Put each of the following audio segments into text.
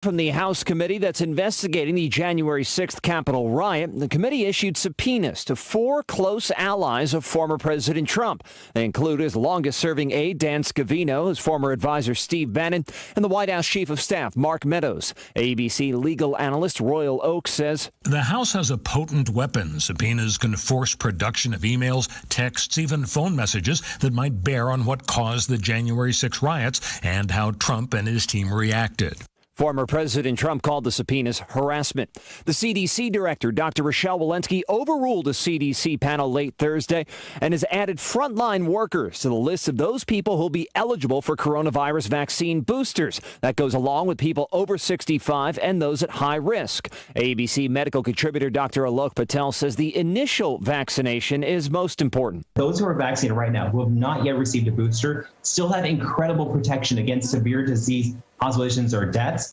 From the House committee that's investigating the January 6th Capitol riot, the committee issued subpoenas to 4 close allies of former President Trump. They include his longest-serving aide, Dan Scavino, his former advisor, Steve Bannon, and the White House Chief of Staff, Mark Meadows. ABC legal analyst Royal Oak says, the House has a potent weapon. Subpoenas can force production of emails, texts, even phone messages that might bear on what caused the January 6 riots and how Trump and his team reacted. Former President Trump called the subpoenas harassment. The CDC director, Dr. Rochelle Walensky, overruled a CDC panel late Thursday and has added frontline workers to the list of those people who will be eligible for coronavirus vaccine boosters. That goes along with people over 65 and those at high risk. ABC medical contributor Dr. Alok Patel says the initial vaccination is most important. Those who are vaccinated right now who have not yet received a booster still have incredible protection against severe disease, hospitalizations, or deaths.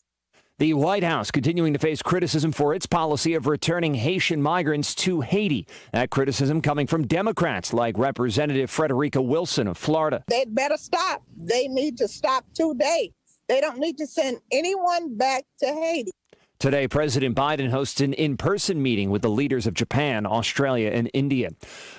The White House continuing to face criticism for its policy of returning Haitian migrants to Haiti. That criticism coming from Democrats like Representative Frederica Wilson of Florida. They'd better stop. They need to stop today. They don't need to send anyone back to Haiti. Today, President Biden hosts an in-person meeting with the leaders of Japan, Australia, and India.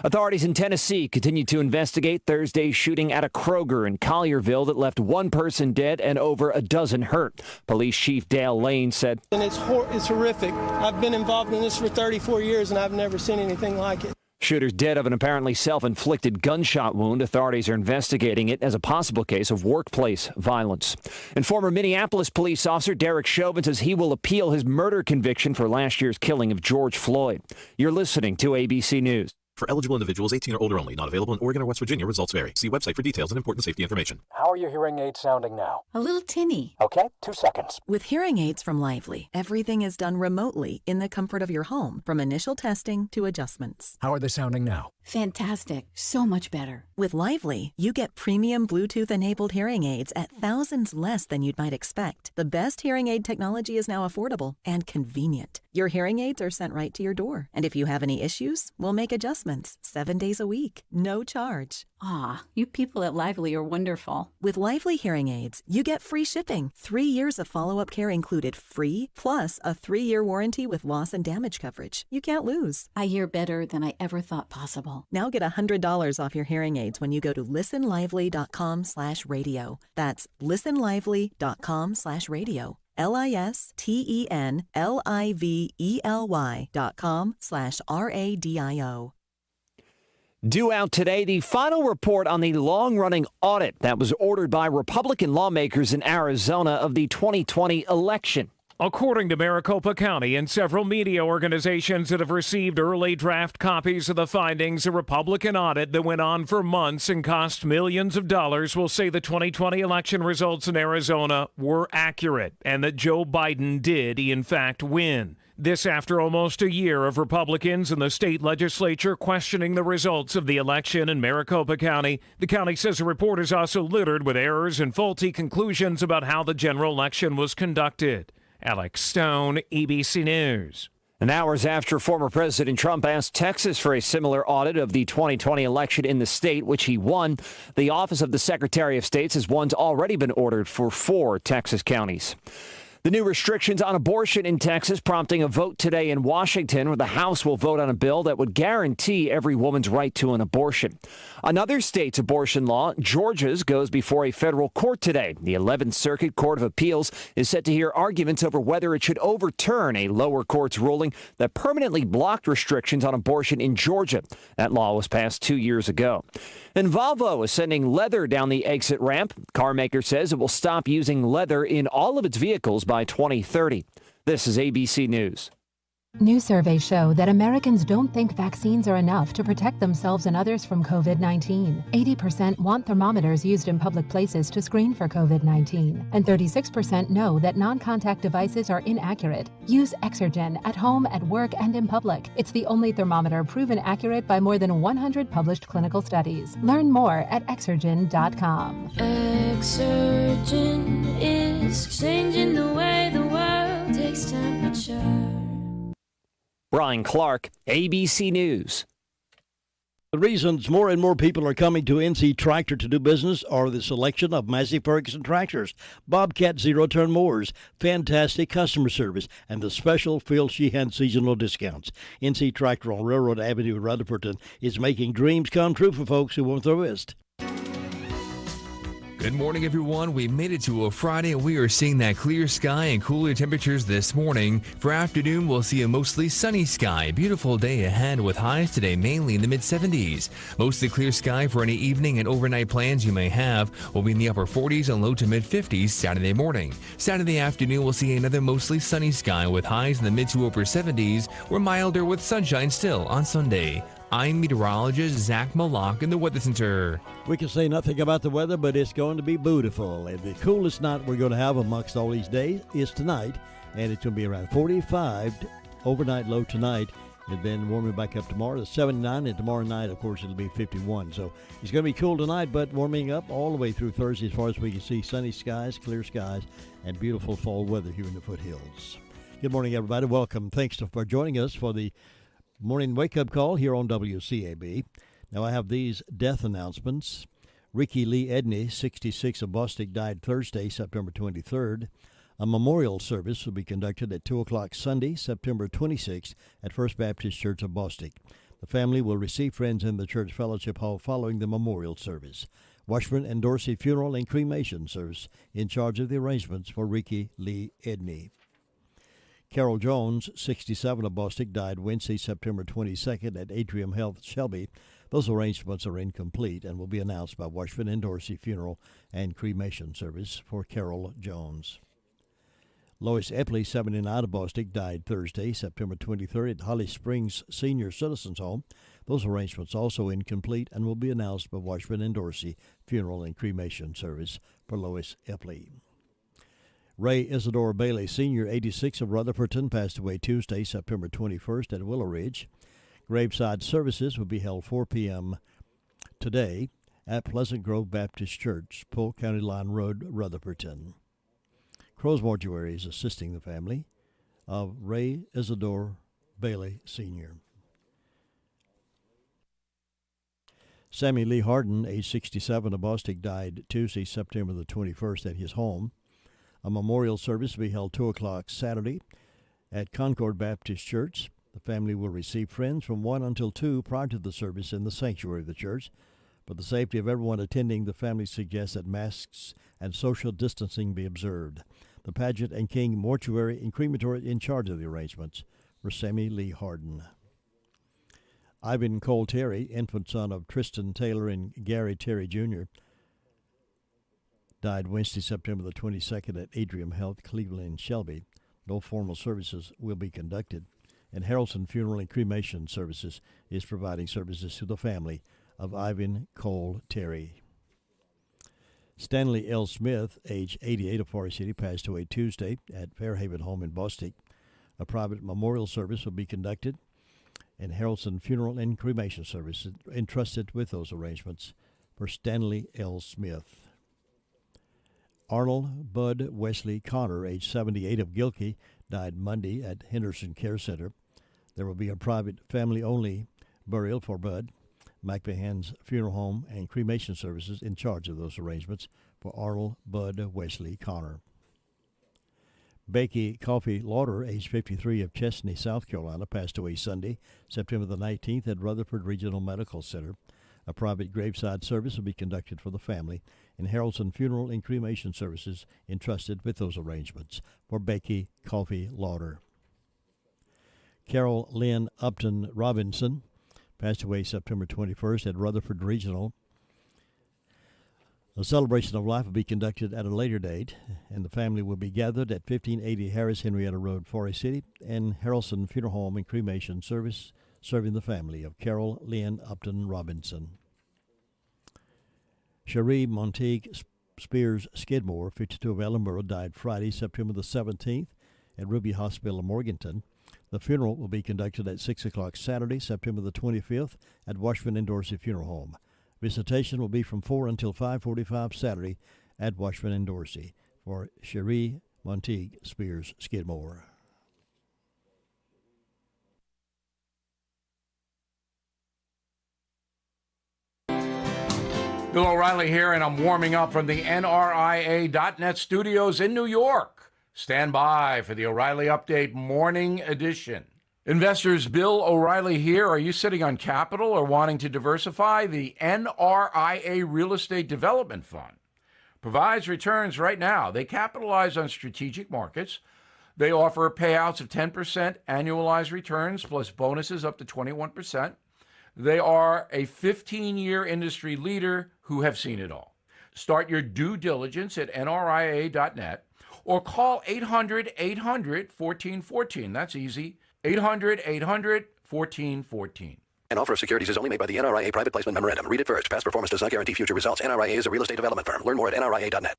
Authorities in Tennessee continue to investigate Thursday's shooting at a Kroger in Collierville that left 1 person dead and over a dozen hurt. Police Chief Dale Lane said, And it's horrific. I've been involved in this for 34 years, and I've never seen anything like it. Shooter's dead of an apparently self-inflicted gunshot wound. Authorities are investigating it as a possible case of workplace violence. And former Minneapolis police officer Derek Chauvin says he will appeal his murder conviction for last year's killing of George Floyd. You're listening to ABC News. For eligible individuals 18 or older only. Not available in Oregon or West Virginia. Results vary. See website for details and important safety information. How are your hearing aids sounding now? A little tinny. Okay, 2 seconds. With hearing aids from Lively, everything is done remotely in the comfort of your home, from initial testing to adjustments. How are they sounding now? Fantastic. So much better. With Lively, you get premium Bluetooth-enabled hearing aids at thousands less than you'd might expect. The best hearing aid technology is now affordable and convenient. Your hearing aids are sent right to your door. And if you have any issues, we'll make adjustments 7 days a week, no charge. Ah, you people at Lively are wonderful. With Lively hearing aids, you get free shipping, 3 years of follow-up care included free, plus a 3-year warranty with loss and damage coverage. You can't lose. I hear better than I ever thought possible. Now get $100 off your hearing aids when you go to listenlively.com/radio. That's listenlively.com/radio. listenlively.com/radio. Due out today, the final report on the long-running audit that was ordered by Republican lawmakers in Arizona of the 2020 election. According to Maricopa County and several media organizations that have received early draft copies of the findings, a Republican audit that went on for months and cost millions of dollars will say the 2020 election results in Arizona were accurate and that Joe Biden did, in fact, win. This after almost a year of Republicans in the state legislature questioning the results of the election in Maricopa County. The county says the report is also littered with errors and faulty conclusions about how the general election was conducted. Alex Stone, ABC News. And hours after former President Trump asked Texas for a similar audit of the 2020 election in the state, which he won, the Office of the Secretary of State says one's already been ordered for 4 Texas counties. The new restrictions on abortion in Texas prompting a vote today in Washington, where the House will vote on a bill that would guarantee every woman's right to an abortion. Another state's abortion law, Georgia's, goes before a federal court today. The 11th Circuit Court of Appeals is set to hear arguments over whether it should overturn a lower court's ruling that permanently blocked restrictions on abortion in Georgia. That law was passed 2 years ago. And Volvo is sending leather down the exit ramp. The car maker says it will stop using leather in all of its vehicles by 2030. This is ABC News. New surveys show that Americans don't think vaccines are enough to protect themselves and others from COVID-19. 80% want thermometers used in public places to screen for COVID-19, and 36% know that non-contact devices are inaccurate. Use Exergen at home, at work, and in public. It's the only thermometer proven accurate by more than 100 published clinical studies. Learn more at Exergen.com. Exergen is changing the way the world takes temperature. Brian Clark, ABC News. The reasons more and more people are coming to NC Tractor to do business are the selection of Massey Ferguson tractors, Bobcat zero-turn mowers, fantastic customer service, and the special Phil Sheehan seasonal discounts. NC Tractor on Railroad Avenue in Rutherford is making dreams come true for folks who want the rest. Good morning, everyone. We made it to a Friday, and we are seeing that clear sky and cooler temperatures this morning. For afternoon, we'll see a mostly sunny sky. Beautiful day ahead with highs today mainly in the mid-70s. Mostly clear sky for any evening and overnight plans you may have. Will be in the upper 40s and low to mid-50s Saturday morning. Saturday afternoon, we'll see another mostly sunny sky with highs in the mid to upper 70s. We're milder with sunshine still on Sunday. I'm meteorologist Zach Malak in the Weather Center. We can say nothing about the weather, but it's going to be beautiful. And the coolest night we're going to have amongst all these days is tonight, and it's going to be around 45 overnight low tonight, and then warming back up tomorrow to 79, and tomorrow night, of course, it'll be 51. So it's going to be cool tonight, but warming up all the way through Thursday as far as we can see sunny skies, clear skies, and beautiful fall weather here in the foothills. Good morning, everybody. Welcome. Thanks for joining us for the morning wake-up call here on WCAB. Now I have these death announcements. Ricky Lee Edney, 66 of Bostic, died Thursday, September 23rd. A memorial service will be conducted at 2 o'clock Sunday, September 26th at First Baptist Church of Bostic. The family will receive friends in the church fellowship hall following the memorial service. Washburn and Dorsey Funeral and Cremation Service in charge of the arrangements for Ricky Lee Edney. Carol Jones, 67 of Bostic, died Wednesday, September 22nd at Atrium Health, Shelby. Those arrangements are incomplete and will be announced by Washburn and Dorsey Funeral and Cremation Service for Carol Jones. Lois Epley, 79 of Bostic, died Thursday, September 23rd at Holly Springs Senior Citizens Home. Those arrangements also incomplete and will be announced by Washburn and Dorsey Funeral and Cremation Service for Lois Epley. Ray Isidore Bailey, Sr., 86 of Rutherfordton, passed away Tuesday, September 21st at Willow Ridge. Graveside services will be held 4 p.m. today at Pleasant Grove Baptist Church, Polk County Line Road, Rutherfordton. Crow's Mortuary is assisting the family of Ray Isidore Bailey, Sr. Sammy Lee Harden, age 67 of Bostic, died Tuesday, September the 21st at his home. A memorial service will be held 2 o'clock Saturday at Concord Baptist Church. The family will receive friends from 1 until 2 prior to the service in the sanctuary of the church. For the safety of everyone attending, the family suggests that masks and social distancing be observed. The Pageant and King Mortuary and Crematory in charge of the arrangements for Sammy Lee Harden. Ivan Cole Terry, infant son of Tristan Taylor and Gary Terry Jr., died Wednesday, September the 22nd at Atrium Health, Cleveland, Shelby. No formal services will be conducted. And Harrelson Funeral and Cremation Services is providing services to the family of Ivan Cole Terry. Stanley L. Smith, age 88 of Forest City, passed away Tuesday at Fairhaven Home in Bostic. A private memorial service will be conducted, and Harrelson Funeral and Cremation Services entrusted with those arrangements for Stanley L. Smith. Arnold Bud Wesley Connor, age 78 of Gilkey, died Monday at Henderson Care Center. There will be a private family-only burial for Bud. McMahon's Funeral Home and Cremation Services in charge of those arrangements for Arnold Bud Wesley Connor. Becky Coffey Lauder, age 53 of Chesney, South Carolina, passed away Sunday, September the 19th at Rutherford Regional Medical Center. A private graveside service will be conducted for the family, and Harrelson Funeral and Cremation Services entrusted with those arrangements for Becky Coffey Lauder. Carol Lynn Upton Robinson passed away September 21st at Rutherford Regional. A celebration of life will be conducted at a later date, and the family will be gathered at 1580 Harris Henrietta Road, Forest City, and Harrelson Funeral Home and Cremation Service, serving the family of Carol Lynn Upton Robinson. Cherie Montague Spears Skidmore, 52 of Ellenboro, died Friday, September the 17th at Ruby Hospital in Morganton. The funeral will be conducted at 6 o'clock Saturday, September the 25th at Washburn and Dorsey Funeral Home. Visitation will be from 4 until 5:45 Saturday at Washburn and Dorsey for Cherie Montague Spears Skidmore. Bill O'Reilly here, and I'm warming up from the NRIA.net studios in New York. Stand by for the O'Reilly Update Morning Edition. Investors, Bill O'Reilly here. Are you sitting on capital or wanting to diversify? The NRIA Real Estate Development Fund provides returns right now. They capitalize on strategic markets. They offer payouts of 10% annualized returns plus bonuses up to 21%. They are a 15-year industry leader who have seen it all. Start your due diligence at nria.net or call 800-800-1414. That's easy. 800-800-1414. An offer of securities is only made by the NRIA Private Placement Memorandum. Read it first. Past performance does not guarantee future results. NRIA is a real estate development firm. Learn more at nria.net.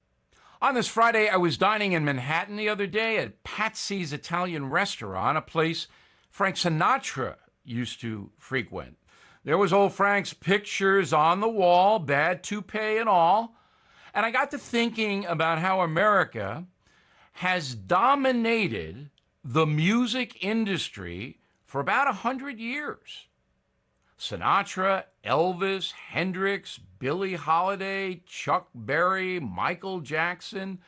On this Friday, I was dining in Manhattan the other day at Patsy's Italian Restaurant, a place Frank Sinatra used to frequent. There was old Frank's pictures on the wall, bad toupee and all. And I got to thinking about how America has dominated the music industry for about 100 years. Sinatra, Elvis, Hendrix, Billie Holiday, Chuck Berry, Michael Jackson,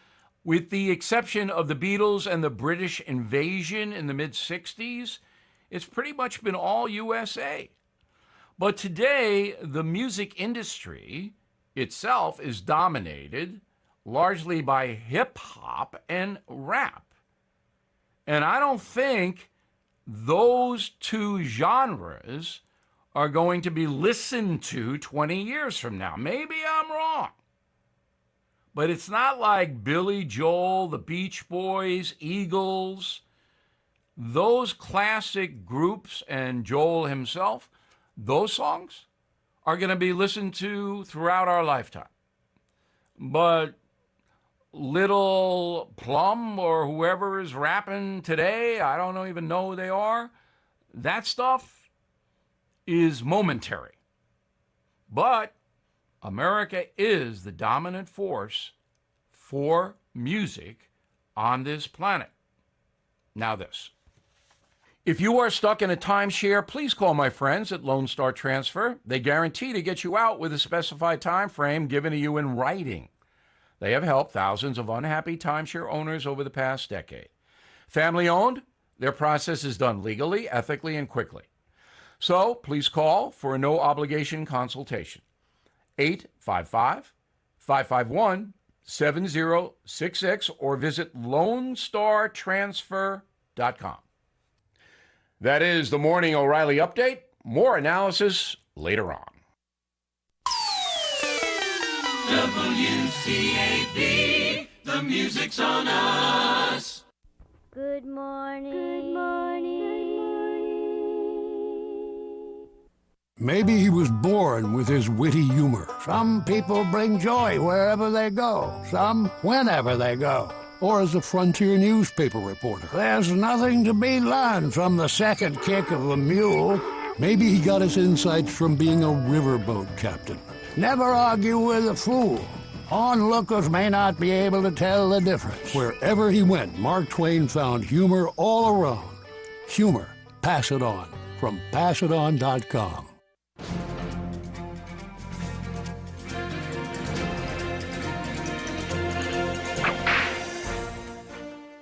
with the exception of the Beatles and the British invasion in the mid-60s, it's pretty much been all USA. But today, the music industry itself is dominated largely by hip-hop and rap. And I don't think those two genres are going to be listened to 20 years from now. Maybe I'm wrong. But it's not like Billy Joel, the Beach Boys, Eagles, those classic groups, and Joel himself. Those songs are going to be listened to throughout our lifetime. But Little Plum or whoever is rapping today, I don't even know who they are, that stuff is momentary. But America is the dominant force for music on this planet. Now this. If you are stuck in a timeshare, please call my friends at Lone Star Transfer. They guarantee to get you out with a specified time frame given to you in writing. They have helped thousands of unhappy timeshare owners over the past decade. Family owned, their process is done legally, ethically, and quickly. So please call for a no-obligation consultation. 855-551-7066 or visit LoneStarTransfer.com. That is the Morning O'Reilly Update. More analysis later on. WCAB, the music's on us. Good morning. Good morning. Maybe he was born with his witty humor. Some people bring joy wherever they go, some whenever they go. Or as a frontier newspaper reporter. There's nothing to be learned from the second kick of a mule. Maybe he got his insights from being a riverboat captain. Never argue with a fool. Onlookers may not be able to tell the difference. Wherever he went, Mark Twain found humor all around. Humor. Pass it on. From PassItOn.com.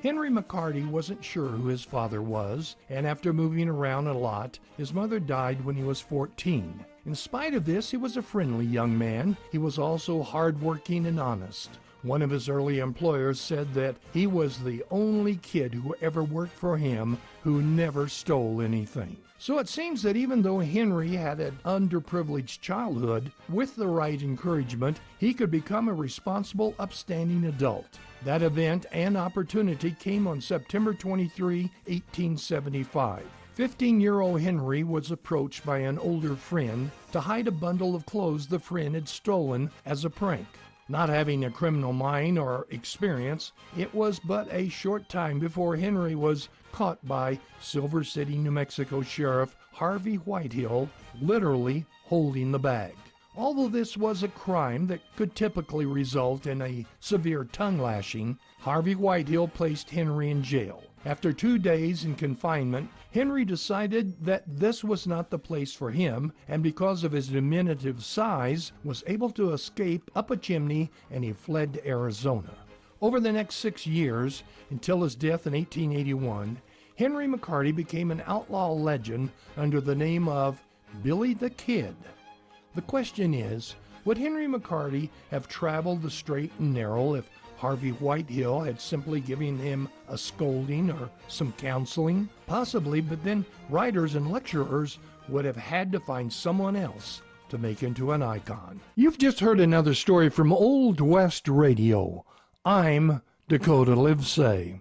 Henry McCarty wasn't sure who his father was, and after moving around a lot, his mother died when he was 14. In spite of this, he was a friendly young man. He was also hardworking and honest. One of his early employers said that he was the only kid who ever worked for him who never stole anything. So it seems that even though Henry had an underprivileged childhood, with the right encouragement, he could become a responsible, upstanding adult. That event and opportunity came on September 23, 1875. 15-year-old Henry was approached by an older friend to hide a bundle of clothes the friend had stolen as a prank. Not having a criminal mind or experience, it was but a short time before Henry was caught by Silver City, New Mexico Sheriff Harvey Whitehill, literally holding the bag. Although this was a crime that could typically result in a severe tongue lashing, Harvey Whitehill placed Henry in jail. After 2 days in confinement, Henry decided that this was not the place for him, and because of his diminutive size, was able to escape up a chimney, and he fled to Arizona. Over the next 6 years, until his death in 1881, Henry McCarty became an outlaw legend under the name of Billy the Kid. The question is, would Henry McCarty have traveled the straight and narrow if Harvey Whitehill had simply given him a scolding or some counseling? Possibly, but then writers and lecturers would have had to find someone else to make into an icon. You've just heard another story from Old West Radio. I'm Dakota Livesay.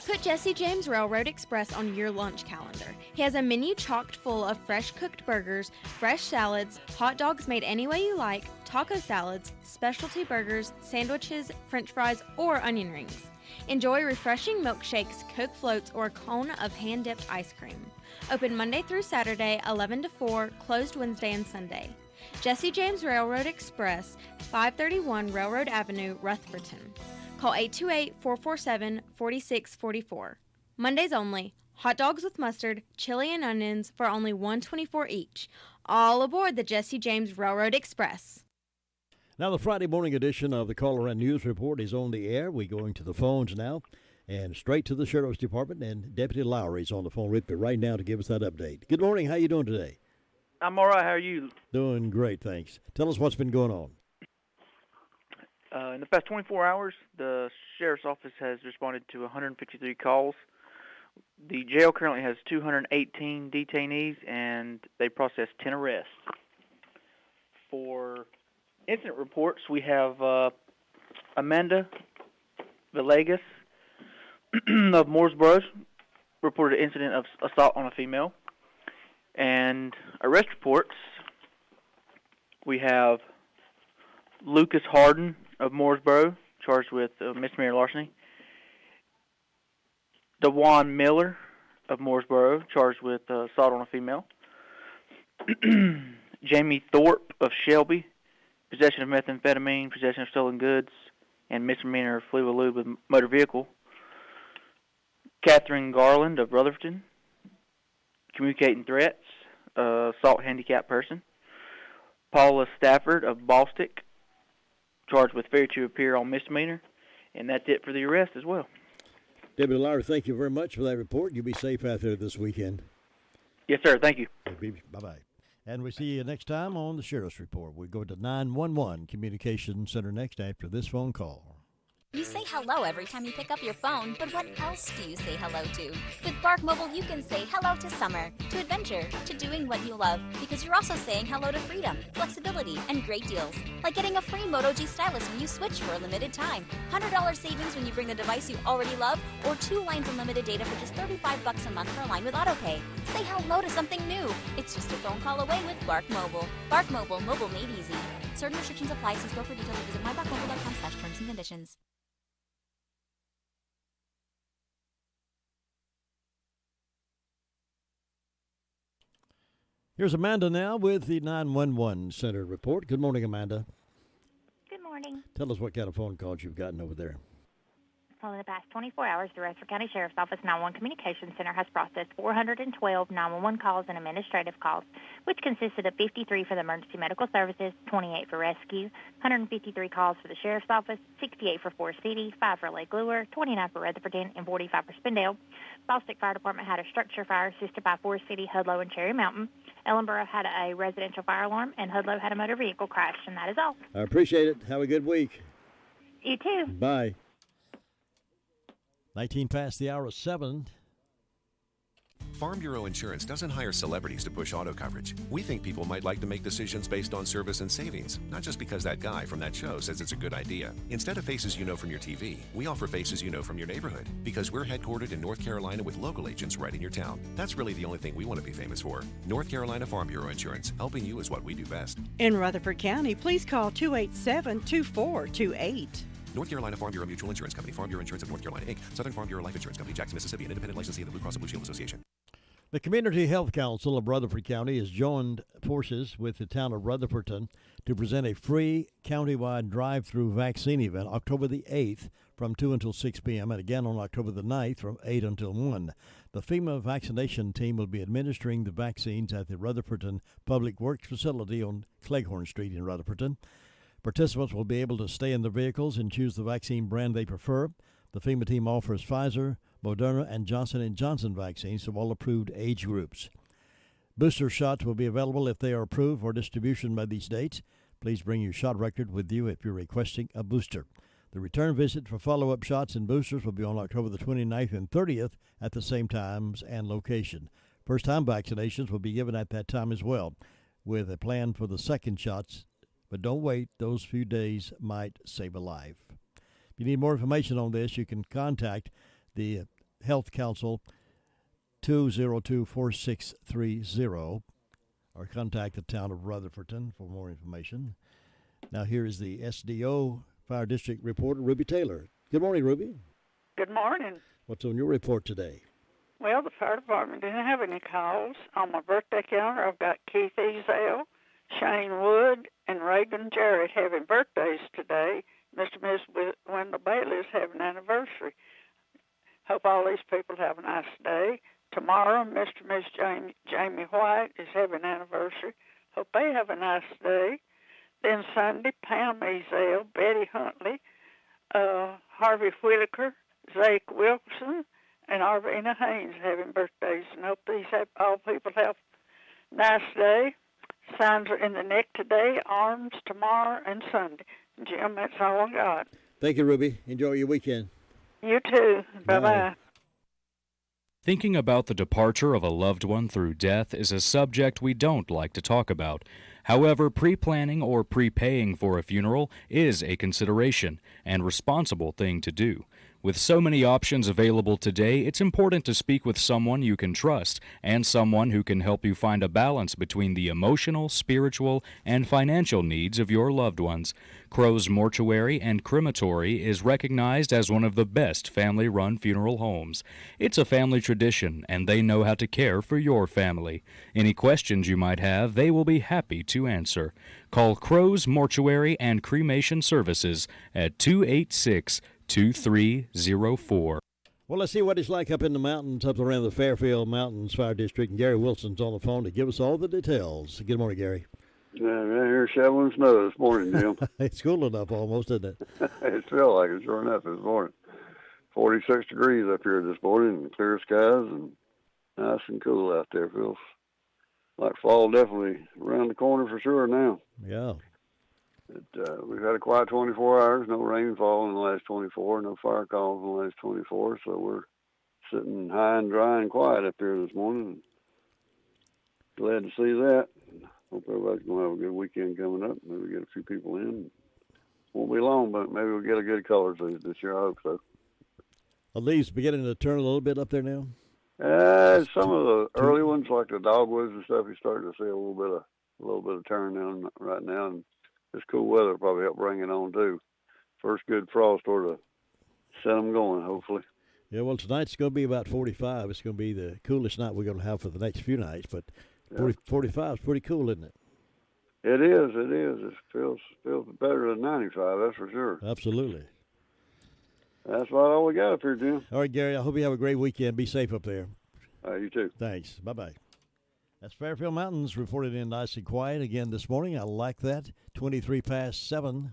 Put Jesse James Railroad Express on your lunch calendar. He has a menu chocked full of fresh cooked burgers, fresh salads, hot dogs made any way you like, taco salads, specialty burgers, sandwiches, french fries, or onion rings. Enjoy refreshing milkshakes, Coke floats, or a cone of hand-dipped ice cream. Open Monday through Saturday, 11 to 4, closed Wednesday and Sunday. Jesse James Railroad Express, 531 Railroad Avenue, Ruthverton. Call 828-447-4644. Mondays only. Hot dogs with mustard, chili, and onions for only $1.24 each. All aboard the Jesse James Railroad Express. Now the Friday morning edition of the Caller and News Report is on the air. We're going to the phones now and straight to the Sheriff's Department, and Deputy Lowry's on the phone with me right now to give us that update. Good morning. How you doing today? I'm all right. How are you? Doing great, thanks. Tell us what's been going on. In the past 24 hours, the Sheriff's Office has responded to 153 calls. The jail currently has 218 detainees, and they processed 10 arrests. For incident reports, we have Amanda Villegas of Mooresboro reported an incident of assault on a female. And arrest reports, we have Lucas Harden of Mooresboro, charged with misdemeanor larceny. DeJuan Miller of Mooresboro, charged with assault on a female. Jamie Thorpe of Shelby, possession of methamphetamine, possession of stolen goods, and misdemeanor flee elude with motor vehicle. Catherine Garland of Rutherford, communicating threats, assault handicapped person. Paula Stafford of Ballstick, charged with failure to appear on misdemeanor. And that's it for the arrest as well. Deputy Lowry, thank you very much for that report. You be safe out there this weekend. Yes, sir. Thank you. Bye-bye. And we see you next time on the Sheriff's Report. We go to 911 Communications Center next after this phone call. You say hello every time you pick up your phone, but what else do you say hello to? With Bark Mobile, you can say hello to summer, to adventure, to doing what you love, because you're also saying hello to freedom, flexibility, and great deals. Like getting a free Moto G stylus when you switch for a limited time, $100 savings when you bring the device you already love, or 2 lines unlimited data for just $35 a month per line with AutoPay. Say hello to something new. It's just a phone call away with Bark Mobile. Bark Mobile, mobile made easy. Certain restrictions apply. See store for details. Visit mybarkmobile.com/terms and conditions. Here's Amanda now with the 911 Center report. Good morning, Amanda. Good morning. Tell us what kind of phone calls you've gotten over there. Well, in the past 24 hours, the Rutherford County Sheriff's Office 911 Communications Center has processed 412 911 calls and administrative calls, which consisted of 53 for the emergency medical services, 28 for rescue, 153 calls for the Sheriff's Office, 68 for Forest City, 5 for Lake Lure, 29 for Rutherford, and 45 for Spindale. Ballstick Fire Department had a structure fire assisted by Forest City, Hudlow, and Cherry Mountain. Ellenboro had a residential fire alarm, and Hudlow had a motor vehicle crash, and that is all. I appreciate it. Have a good week. You too. Bye. 19 past the hour of 7. Farm Bureau Insurance doesn't hire celebrities to push auto coverage. We think people might like to make decisions based on service and savings, not just because that guy from that show says it's a good idea. Instead of faces you know from your TV, we offer faces you know from your neighborhood, because we're headquartered in North Carolina with local agents right in your town. That's really the only thing we want to be famous for. North Carolina Farm Bureau Insurance, helping you is what we do best. In Rutherford County, please call 287-2428. North Carolina Farm Bureau Mutual Insurance Company, Farm Bureau Insurance of North Carolina, Inc., Southern Farm Bureau Life Insurance Company, Jackson, Mississippi, an independent licensee of the Blue Cross and Blue Shield Association. The Community Health Council of Rutherford County has joined forces with the town of Rutherfordton to present a free countywide drive-through vaccine event October the 8th from 2 until 6 p.m. and again on October the 9th from 8 until 1. The FEMA vaccination team will be administering the vaccines at the Rutherfordton Public Works facility on Cleghorn Street in Rutherfordton. Participants will be able to stay in their vehicles and choose the vaccine brand they prefer. The FEMA team offers Pfizer, Moderna, and Johnson & Johnson vaccines to all approved age groups. Booster shots will be available if they are approved for distribution by these dates. Please bring your shot record with you if you're requesting a booster. The return visit for follow-up shots and boosters will be on October the 29th and 30th at the same times and location. First-time vaccinations will be given at that time as well, with a plan for the second shots. But don't wait. Those few days might save a life. If you need more information on this, you can contact the Health Council 202-4630 or contact the town of Rutherfordton for more information. Now here is the SDO Fire District reporter, Ruby Taylor. Good morning, Ruby. Good morning. What's on your report today? Well, the fire department didn't have any calls. On my birthday calendar, I've got Keith Ezel, Shane Wood, and Reagan Jarrett having birthdays today. Mr. and Miss Wendell Bailey is having an anniversary. Hope all these people have a nice day. Tomorrow, Mr. and Miss Jamie White is having an anniversary. Hope they have a nice day. Then Sunday, Pam Ezel, Betty Huntley, Harvey Whitaker, Zake Wilson, and Arvina Haynes having birthdays. And hope all people have a nice day. Signs are in the neck today, arms tomorrow, and Sunday. Jim, that's all I got. Thank you, Ruby. Enjoy your weekend. You too. Bye-bye. Thinking about the departure of a loved one through death is a subject we don't like to talk about. However, pre-planning or prepaying for a funeral is a consideration and responsible thing to do. With so many options available today, it's important to speak with someone you can trust and someone who can help you find a balance between the emotional, spiritual, and financial needs of your loved ones. Crow's Mortuary and Crematory is recognized as one of the best family-run funeral homes. It's a family tradition, and they know how to care for your family. Any questions you might have, they will be happy to answer. Call Crow's Mortuary and Cremation Services at 286-2304. Well, let's see what it's like up in the mountains, up around the Fairfield Mountains Fire District. And Gary Wilson's on the phone to give us all the details. Good morning, Gary. Yeah, right here shoveling snow this morning, Jim. It's cooling up almost, isn't it? It feels like it, sure enough, this morning. 46 degrees up here this morning, and clear skies, and nice and cool out there. Feels like fall definitely around the corner for sure now. Yeah. We've had a quiet 24 hours, no rainfall in the last 24, no fire calls in the last 24, so we're sitting high and dry and quiet up here this morning. Glad to see that. Hope everybody's going to have a good weekend coming up. Maybe get a few people in. Won't be long, but maybe we'll get a good color season this year. I hope so. The leaves beginning to turn a little bit up there now? Some of the early ones, like the dogwoods and stuff, you're starting to see a little bit of turn down right now. And this cool weather will probably help bring it on, too. First good frost sort of set them going, hopefully. Yeah, well, tonight's going to be about 45. It's going to be the coolest night we're going to have for the next few nights, but 45 is pretty cool, isn't it? It is. It feels better than 95, that's for sure. Absolutely. That's about all we got up here, Jim. All right, Gary, I hope you have a great weekend. Be safe up there. You too. Thanks. Bye-bye. That's Fairfield Mountains reported in nice and quiet again this morning. I like that. 23 past 7.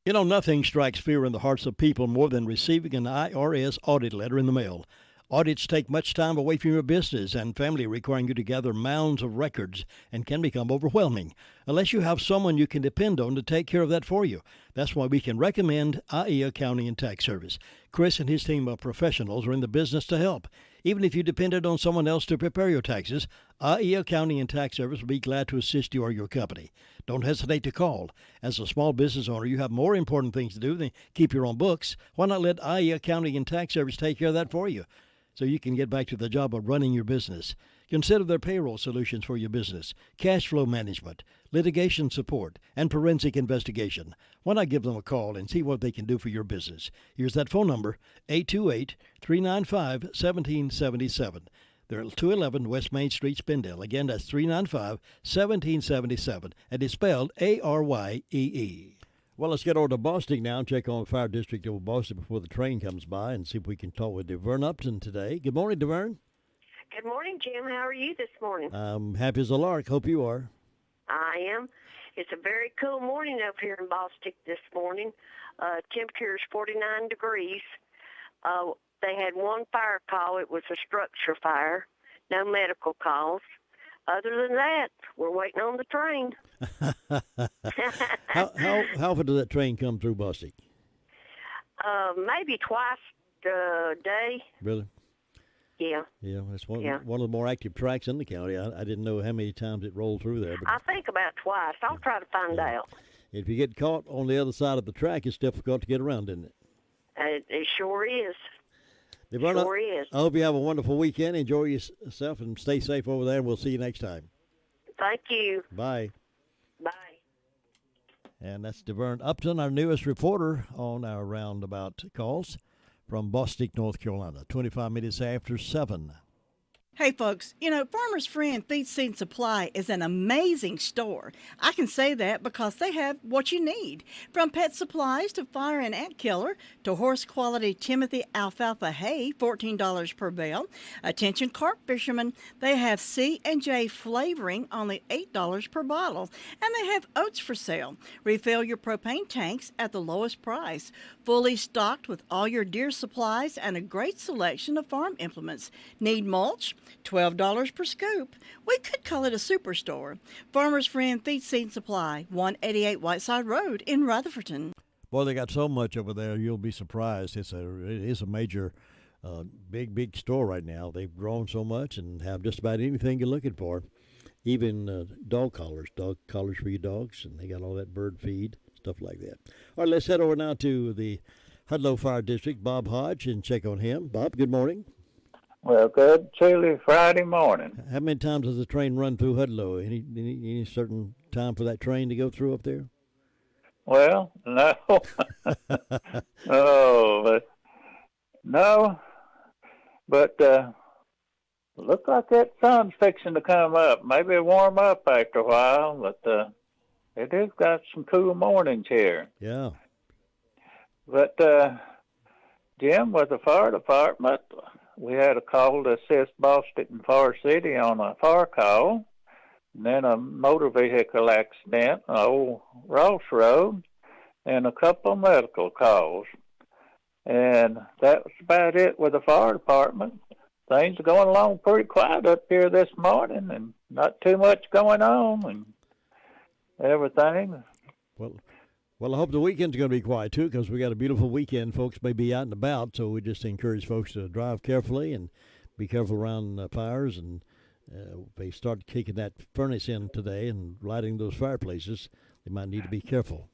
You know, nothing strikes fear in the hearts of people more than receiving an IRS audit letter in the mail. Audits take much time away from your business and family, requiring you to gather mounds of records, and can become overwhelming unless you have someone you can depend on to take care of that for you. That's why we can recommend IE Accounting and Tax Service. Chris and his team of professionals are in the business to help. Even if you depended on someone else to prepare your taxes, IE Accounting and Tax Service will be glad to assist you or your company. Don't hesitate to call. As a small business owner, you have more important things to do than keep your own books. Why not let IE Accounting and Tax Service take care of that for you, so you can get back to the job of running your business? Consider their payroll solutions for your business, cash flow management, litigation support, and forensic investigation. Why not give them a call and see what they can do for your business? Here's that phone number, 828-395-1777. They're at 211 West Main Street, Spindale. Again, that's 395-1777, and it's spelled Aryee. Well, let's get over to Boston now and check on the Fire District of Boston before the train comes by and see if we can talk with DeVern Upton today. Good morning, DeVern. Good morning, Jim. How are you this morning? I'm happy as a lark. Hope you are. I am. It's a very cool morning up here in Boston this morning. Temperature is 49 degrees. They had one fire call. It was a structure fire. No medical calls. Other than that, we're waiting on the train. How often does that train come through Boston? Maybe twice a day. Really? Yeah. Yeah, it's one of the more active tracks in the county. I didn't know how many times it rolled through there. But I think about twice. I'll try to find out. If you get caught on the other side of the track, it's difficult to get around, isn't it? It sure is. Sure is. I hope you have a wonderful weekend. Enjoy yourself and stay safe over there, and we'll see you next time. Thank you. Bye. Bye. And that's DeVern Upton, our newest reporter on our roundabout calls from Boston, North Carolina, 25 minutes after 7. Hey, folks, Farmer's Friend Feed Seed Supply is an amazing store. I can say that because they have what you need. From pet supplies to fire and ant killer to horse-quality Timothy alfalfa hay, $14 per bale. Attention carp fishermen, they have C&J flavoring, only $8 per bottle. And they have oats for sale. Refill your propane tanks at the lowest price. Fully stocked with all your deer supplies and a great selection of farm implements. Need mulch? $12 per scoop. We could call it a superstore. Farmer's Friend Feed Seed Supply, 188 Whiteside Road in Rutherfordton. Boy, they got so much over there, you'll be surprised. It is a major, big store right now. They've grown so much and have just about anything you're looking for. Even dog collars for your dogs, and they got all that bird feed, stuff like that. All right, let's head over now to the Hudlow Fire District, Bob Hodge, and check on him. Bob, good morning. Well, good chilly Friday morning. How many times does the train run through Hudlow? Any certain time for that train to go through up there? Well, no. But look like that sun's fixing to come up. Maybe it'll warm up after a while, but it has got some cool mornings here. Yeah. But, Jim, with the fire department, we had a call to assist Boston and Forest City on a fire call, and then a motor vehicle accident on Old Ross Road, and a couple of medical calls. And that was about it with the fire department. Things are going along pretty quiet up here this morning, and not too much going on, and everything. Well, I hope the weekend's going to be quiet, too, because we got a beautiful weekend. Folks may be out and about, so we just encourage folks to drive carefully and be careful around fires. And if they start kicking that furnace in today and lighting those fireplaces, they might need to be careful.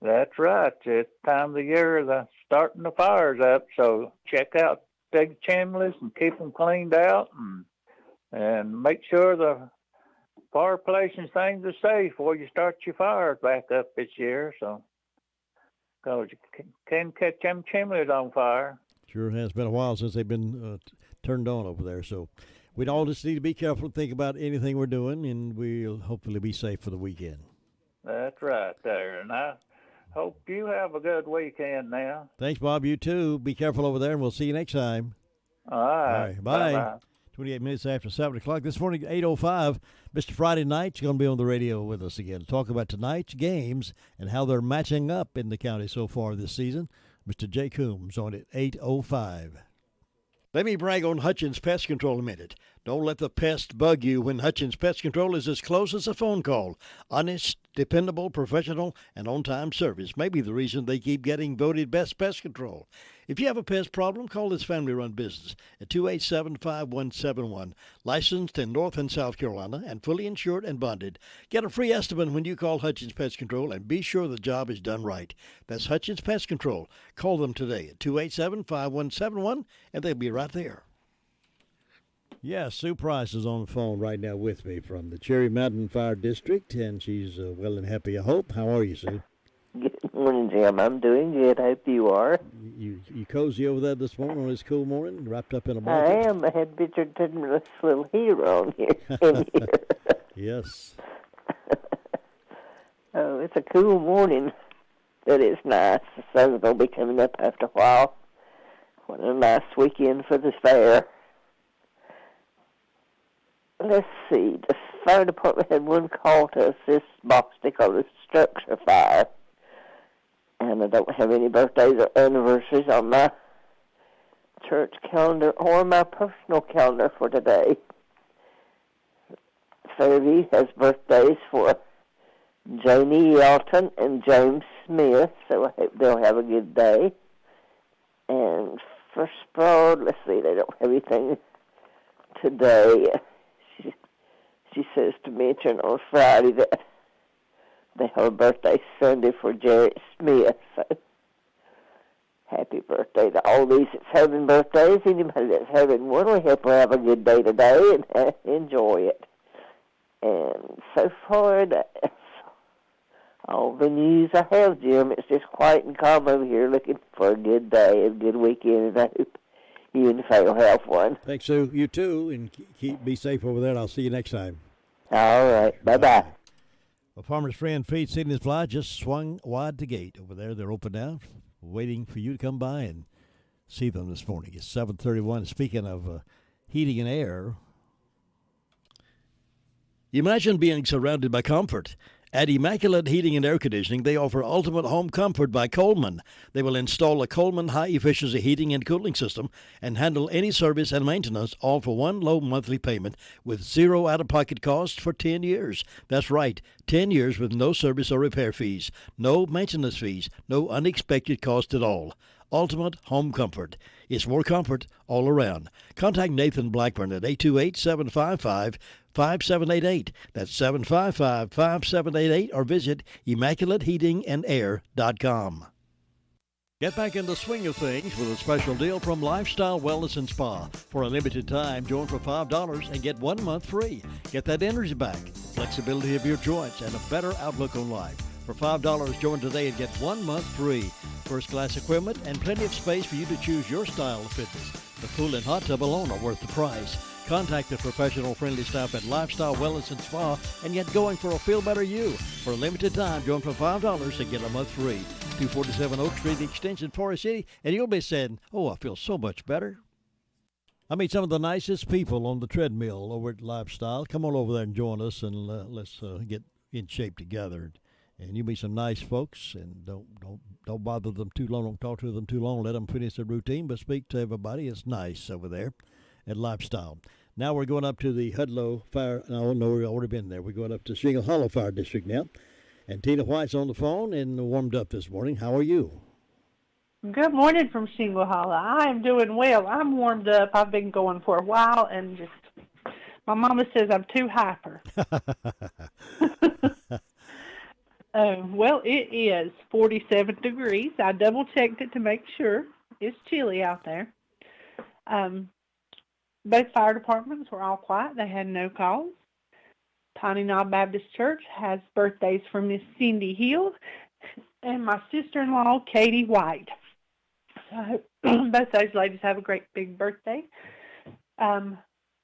That's right. It's time of the year they're starting the fires up, so check out big chimneys and keep them cleaned out and make sure the fireplaces and things are safe before you start your fires back up this year, so because you can catch them chimneys on fire. Sure has been a while since they've been turned on over there, so we'd all just need to be careful and think about anything we're doing, and we'll hopefully be safe for the weekend. That's right there, and I hope you have a good weekend now. Thanks, Bob. You too. Be careful over there, and we'll see you next time. All right. Bye. Bye-bye. 28 minutes after 7 o'clock. This morning, 8:05, Mr. Friday Night's going to be on the radio with us again to talk about tonight's games and how they're matching up in the county so far this season. Mr. Jay Coombs on at 8:05. Let me brag on Hutchins Pest Control a minute. Don't let the pest bug you when Hutchins Pest Control is as close as a phone call. Honest, dependable, professional, and on-time service may be the reason they keep getting voted best pest control. If you have a pest problem, call this family-run business at 287-5171. Licensed in North and South Carolina and fully insured and bonded. Get a free estimate when you call Hutchins Pest Control and be sure the job is done right. That's Hutchins Pest Control. Call them today at 287-5171 and they'll be right there. Yeah, Sue Price is on the phone right now with me from the Cherry Mountain Fire District, and she's well and happy, I hope. How are you, Sue? Good morning, Jim. I'm doing good. I hope you are. You cozy over there this morning on this cool morning, wrapped up in a I blanket? am. I had Richard Tidman's little hero on here. In here. Yes. Oh, it's a cool morning. That is nice. The sun's going to be coming up after a while. What a nice weekend for the fair. Let's see. The fire department had one call to assist Bostic on a structure fire. And I don't have any birthdays or anniversaries on my church calendar or my personal calendar for today. Fairview has birthdays for Janie Yelton and James Smith, so I hope they'll have a good day. And for Sproul, let's see, they don't have anything today. She says to mention on Friday that they have a birthday Sunday for Jarrett Smith, so happy birthday to all these that's having birthdays. Anybody that's having one, we hope will have a good day today and enjoy it. And so far, that's all the news I have, Jim. It's just quiet and calm over here, looking for a good day, a good weekend, and I hope you and Faye will have one. Thanks, Sue. You too, and be safe over there, and I'll see you next time. All right. Bye-bye. Well, Farmer's Friend Feed Seed and Supply just swung wide the gate over there. They're open now, waiting for you to come by and see them this morning. It's 7:31. Speaking of heating and air, imagine being surrounded by comfort. At Immaculate Heating and Air Conditioning, they offer ultimate home comfort by Coleman. They will install a Coleman high-efficiency heating and cooling system and handle any service and maintenance, all for one low monthly payment with zero out-of-pocket costs for 10 years. That's right, 10 years with no service or repair fees, no maintenance fees, no unexpected cost at all. Ultimate home comfort. It's more comfort all around. Contact Nathan Blackburn at 828-755-5788. That's 755-5788, or visit ImmaculateHeatingandAir.com. Get back in the swing of things with a special deal from Lifestyle Wellness and Spa. For a limited time, join for $5 and get 1 month free. Get that energy back, flexibility of your joints, and a better outlook on life. For $5, join today and get 1 month free. First-class equipment and plenty of space for you to choose your style of fitness. The pool and hot tub alone are worth the price. Contact the professional, friendly staff at Lifestyle Wellness and Spa and get going for a Feel Better You. For a limited time, join for $5 and get a month free. 247 Oak Street, Extension, Forest City, and you'll be saying, oh, I feel so much better. I meet some of the nicest people on the treadmill over at Lifestyle. Come on over there and join us, and let's get in shape together. And you meet some nice folks, and don't bother them too long. Don't talk to them too long. Let them finish their routine, but speak to everybody. It's nice over there at Lifestyle. Now we're going up to the Hudlow Fire. No, we've already been there. We're going up to Shingle Hollow Fire District now. And Tina White's on the phone and warmed up this morning. How are you? Good morning from Shingle Hollow. I am doing well. I'm warmed up. I've been going for a while, and just my mama says I'm too hyper. Well, it is 47 degrees. I double-checked it to make sure. It's chilly out there. Both fire departments were all quiet. They had no calls. Tiny Knob Baptist Church has birthdays for Miss Cindy Hill and my sister-in-law, Katie White. So both those ladies have a great big birthday.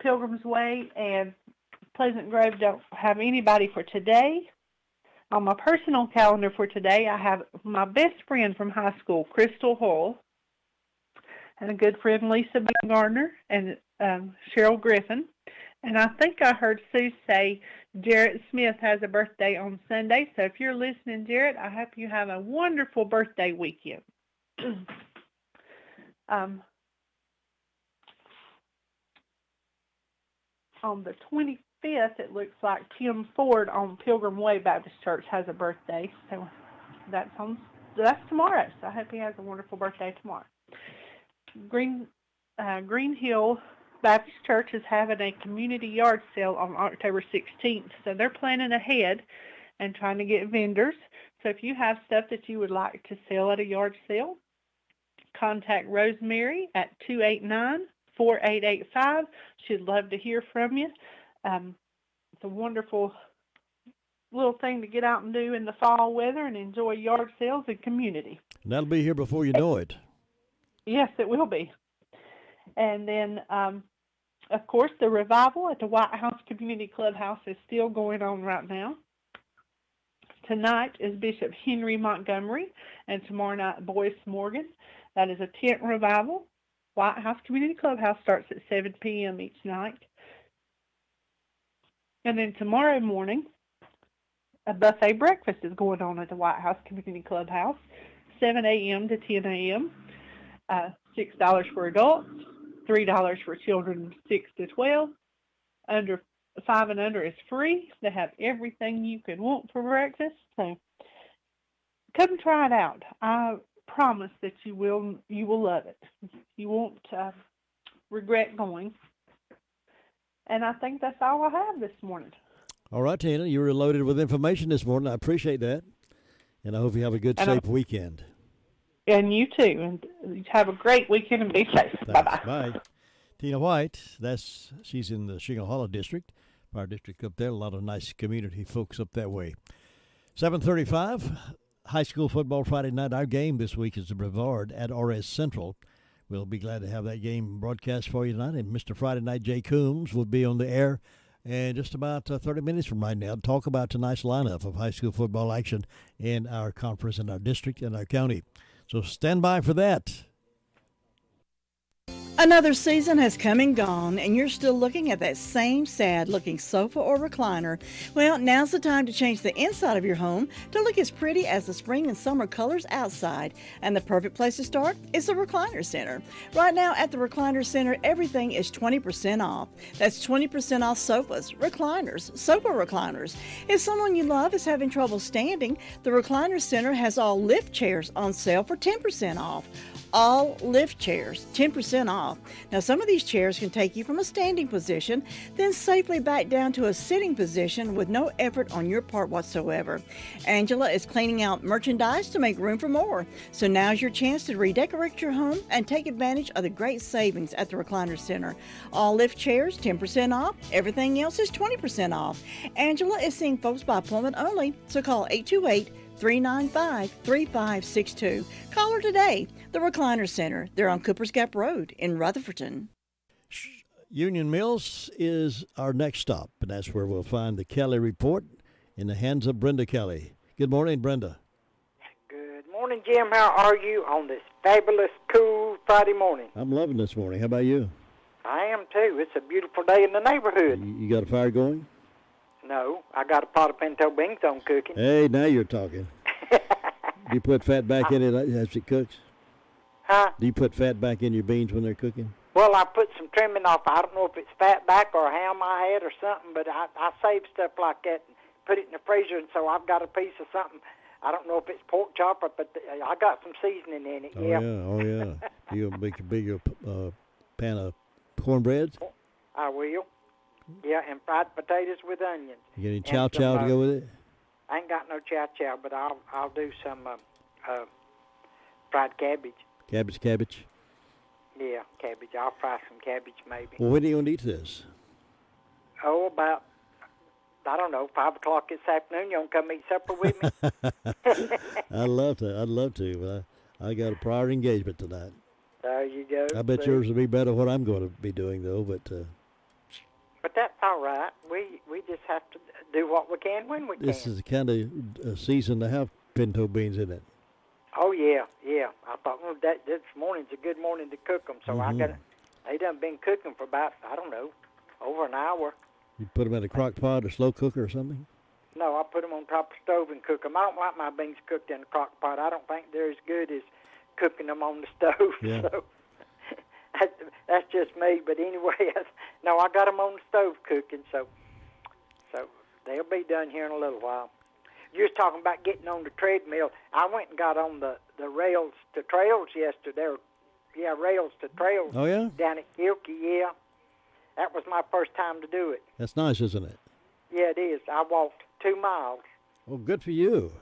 Pilgrim's Way and Pleasant Grove don't have anybody for today. On my personal calendar for today, I have my best friend from high school, Crystal Hall, and a good friend, Lisa Gardner, and Cheryl Griffin. And I think I heard Sue say Jarrett Smith has a birthday on Sunday. So if you're listening, Jarrett, I hope you have a wonderful birthday weekend. On the 25th, it looks like Tim Ford on Pilgrim Way Baptist Church has a birthday. So that's tomorrow. So I hope he has a wonderful birthday tomorrow. Green Hill Baptist Church is having a community yard sale on October 16th. So they're planning ahead and trying to get vendors. So if you have stuff that you would like to sell at a yard sale, contact Rosemary at 289-4885. She'd love to hear from you. It's a wonderful little thing to get out and do in the fall weather and enjoy yard sales and community. And that'll be here before you know it. Yes, it will be. And then, of course, the revival at the White House Community Clubhouse is still going on right now. Tonight is Bishop Henry Montgomery, and tomorrow night Boyce Morgan. That is a tent revival. White House Community Clubhouse starts at 7 p.m. each night. And then tomorrow morning, a buffet breakfast is going on at the White House Community Clubhouse, 7 a.m. to 10 a.m. $6 for adults, $3 for children 6 to 12. Under 5 and under is free. They have everything you could want for breakfast. So come try it out. I promise that you will love it. You won't regret going. And I think that's all I have this morning. All right, Tina, you were loaded with information this morning. I appreciate that. And I hope you have a good, safe weekend. And you too. And have a great weekend and be safe. Bye-bye. Bye. Tina White, she's in the Shingle Hollow district, our district up there. A lot of nice community folks up that way. 7:35, high school football Friday night. Our game this week is the Brevard at RS Central. We'll be glad to have that game broadcast for you tonight. And Mr. Friday Night Jay Coombs will be on the air in just about 30 minutes from right now to talk about tonight's lineup of high school football action in our conference, in our district, and our county. So stand by for that. Another season has come and gone, and you're still looking at that same sad-looking sofa or recliner. Well, now's the time to change the inside of your home to look as pretty as the spring and summer colors outside. And the perfect place to start is the Recliner Center. Right now at the Recliner Center, everything is 20% off. That's 20% off sofas, recliners, sofa recliners. If someone you love is having trouble standing, the Recliner Center has all lift chairs on sale for 10% off. All lift chairs, 10% off. Now, some of these chairs can take you from a standing position, then safely back down to a sitting position with no effort on your part whatsoever. Angela is cleaning out merchandise to make room for more. So now's your chance to redecorate your home and take advantage of the great savings at the Recliner Center. All lift chairs, 10% off. Everything else is 20% off. Angela is seeing folks by appointment only, so call 828-395-3562. Call her today. The Recliner Center. They're on Cooper's Gap Road in Rutherfordton. Union Mills is our next stop, and that's where we'll find the Kelly Report in the hands of Brenda Kelly. Good morning, Brenda. Good morning, Jim. How are you on this fabulous, cool Friday morning? I'm loving this morning. How about you? I am, too. It's a beautiful day in the neighborhood. You got a fire going? No, I got a pot of pinto beans on cooking. Hey, now you're talking. Do you put fat back in it as it cooks? Huh? Do you put fat back in your beans when they're cooking? Well, I put some trimming off. I don't know if it's fat back or ham I had or something, but I save stuff like that and put it in the freezer, and so I've got a piece of something. I don't know if it's pork chop, but I got some seasoning in it. Oh, yeah. You'll make a bigger pan of cornbread? I will. Yeah, and fried potatoes with onions. You get any chow to go with it? I ain't got no chow, but I'll do some fried cabbage. Cabbage? Yeah, cabbage. I'll fry some cabbage maybe. Well, when are you going to eat this? Oh, about, I don't know, 5 o'clock this afternoon. You want to come eat supper with me? I'd love to. But I got a prior engagement tonight. There you go. I bet yours will be better what I'm going to be doing, though. But that's all right. We just have to do what we can when we can. This is the kind of season to have pinto beans in it. Oh, yeah. I thought, well, this morning's a good morning to cook them. So they done been cooking for about, I don't know, over an hour. You put them in a crock pot or slow cooker or something? No, I put them on top of the stove and cook them. I don't like my beans cooked in a crock pot. I don't think they're as good as cooking them on the stove. Yeah. So that's just me. But anyway, no, I got them on the stove cooking, so they'll be done here in a little while. You was talking about getting on the treadmill. I went and got on the rails to trails yesterday. Rails to trails. Oh, yeah? Down at Gilkey, yeah. That was my first time to do it. That's nice, isn't it? Yeah, it is. I walked 2 miles. Oh, good for you.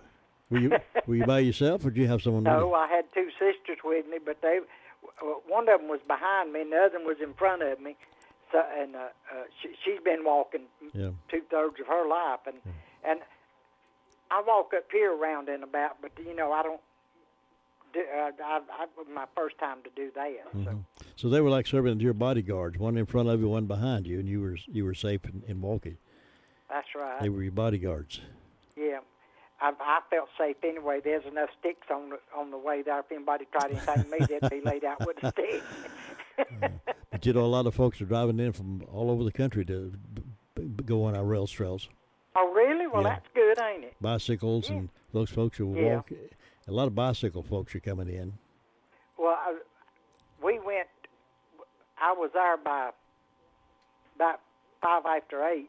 Were you by yourself, or did you have someone with you? No, I had 2 sisters with me, but one of them was behind me, and the other one was in front of me. So, and she's been walking 2/3 of her life, and I walk up here around and about, but I don't my first time to do that. Mm-hmm. So they were like serving as your bodyguards, one in front of you, one behind you, and you were safe in walking. That's right. They were your bodyguards. Yeah. I felt safe anyway. There's enough sticks on the way there. If anybody tried anything to me, they'd be laid out with a stick. But a lot of folks are driving in from all over the country to go on our rail trails. Oh, really? Well, that's good, ain't it? Bicycles and those folks who walk. A lot of bicycle folks are coming in. Well, we went. I was there by about 5 after 8,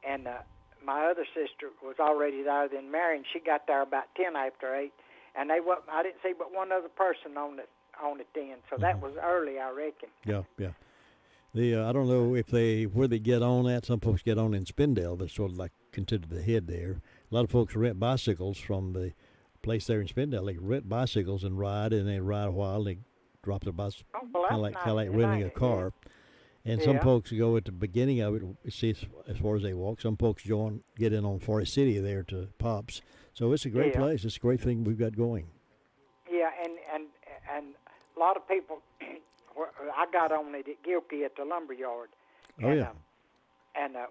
and my other sister was already there then Mary, and she got there about 10 after 8, and I didn't see but one other person on it then, so that was early, I reckon. Yeah. I don't know where they get on at. Some folks get on in Spindale, that's sort of like considered the head there. A lot of folks rent bicycles from the place there in Spindale. They rent bicycles and ride, and they ride a while, and they drop their bicycle, kind of like renting a car. And some folks go at the beginning of it, see as far as they walk. Some folks get in on Forest City there to Pops. So it's a great place. It's a great thing we've got going. Yeah, and a lot of people, I got on it at Gilkey at the lumber yard. And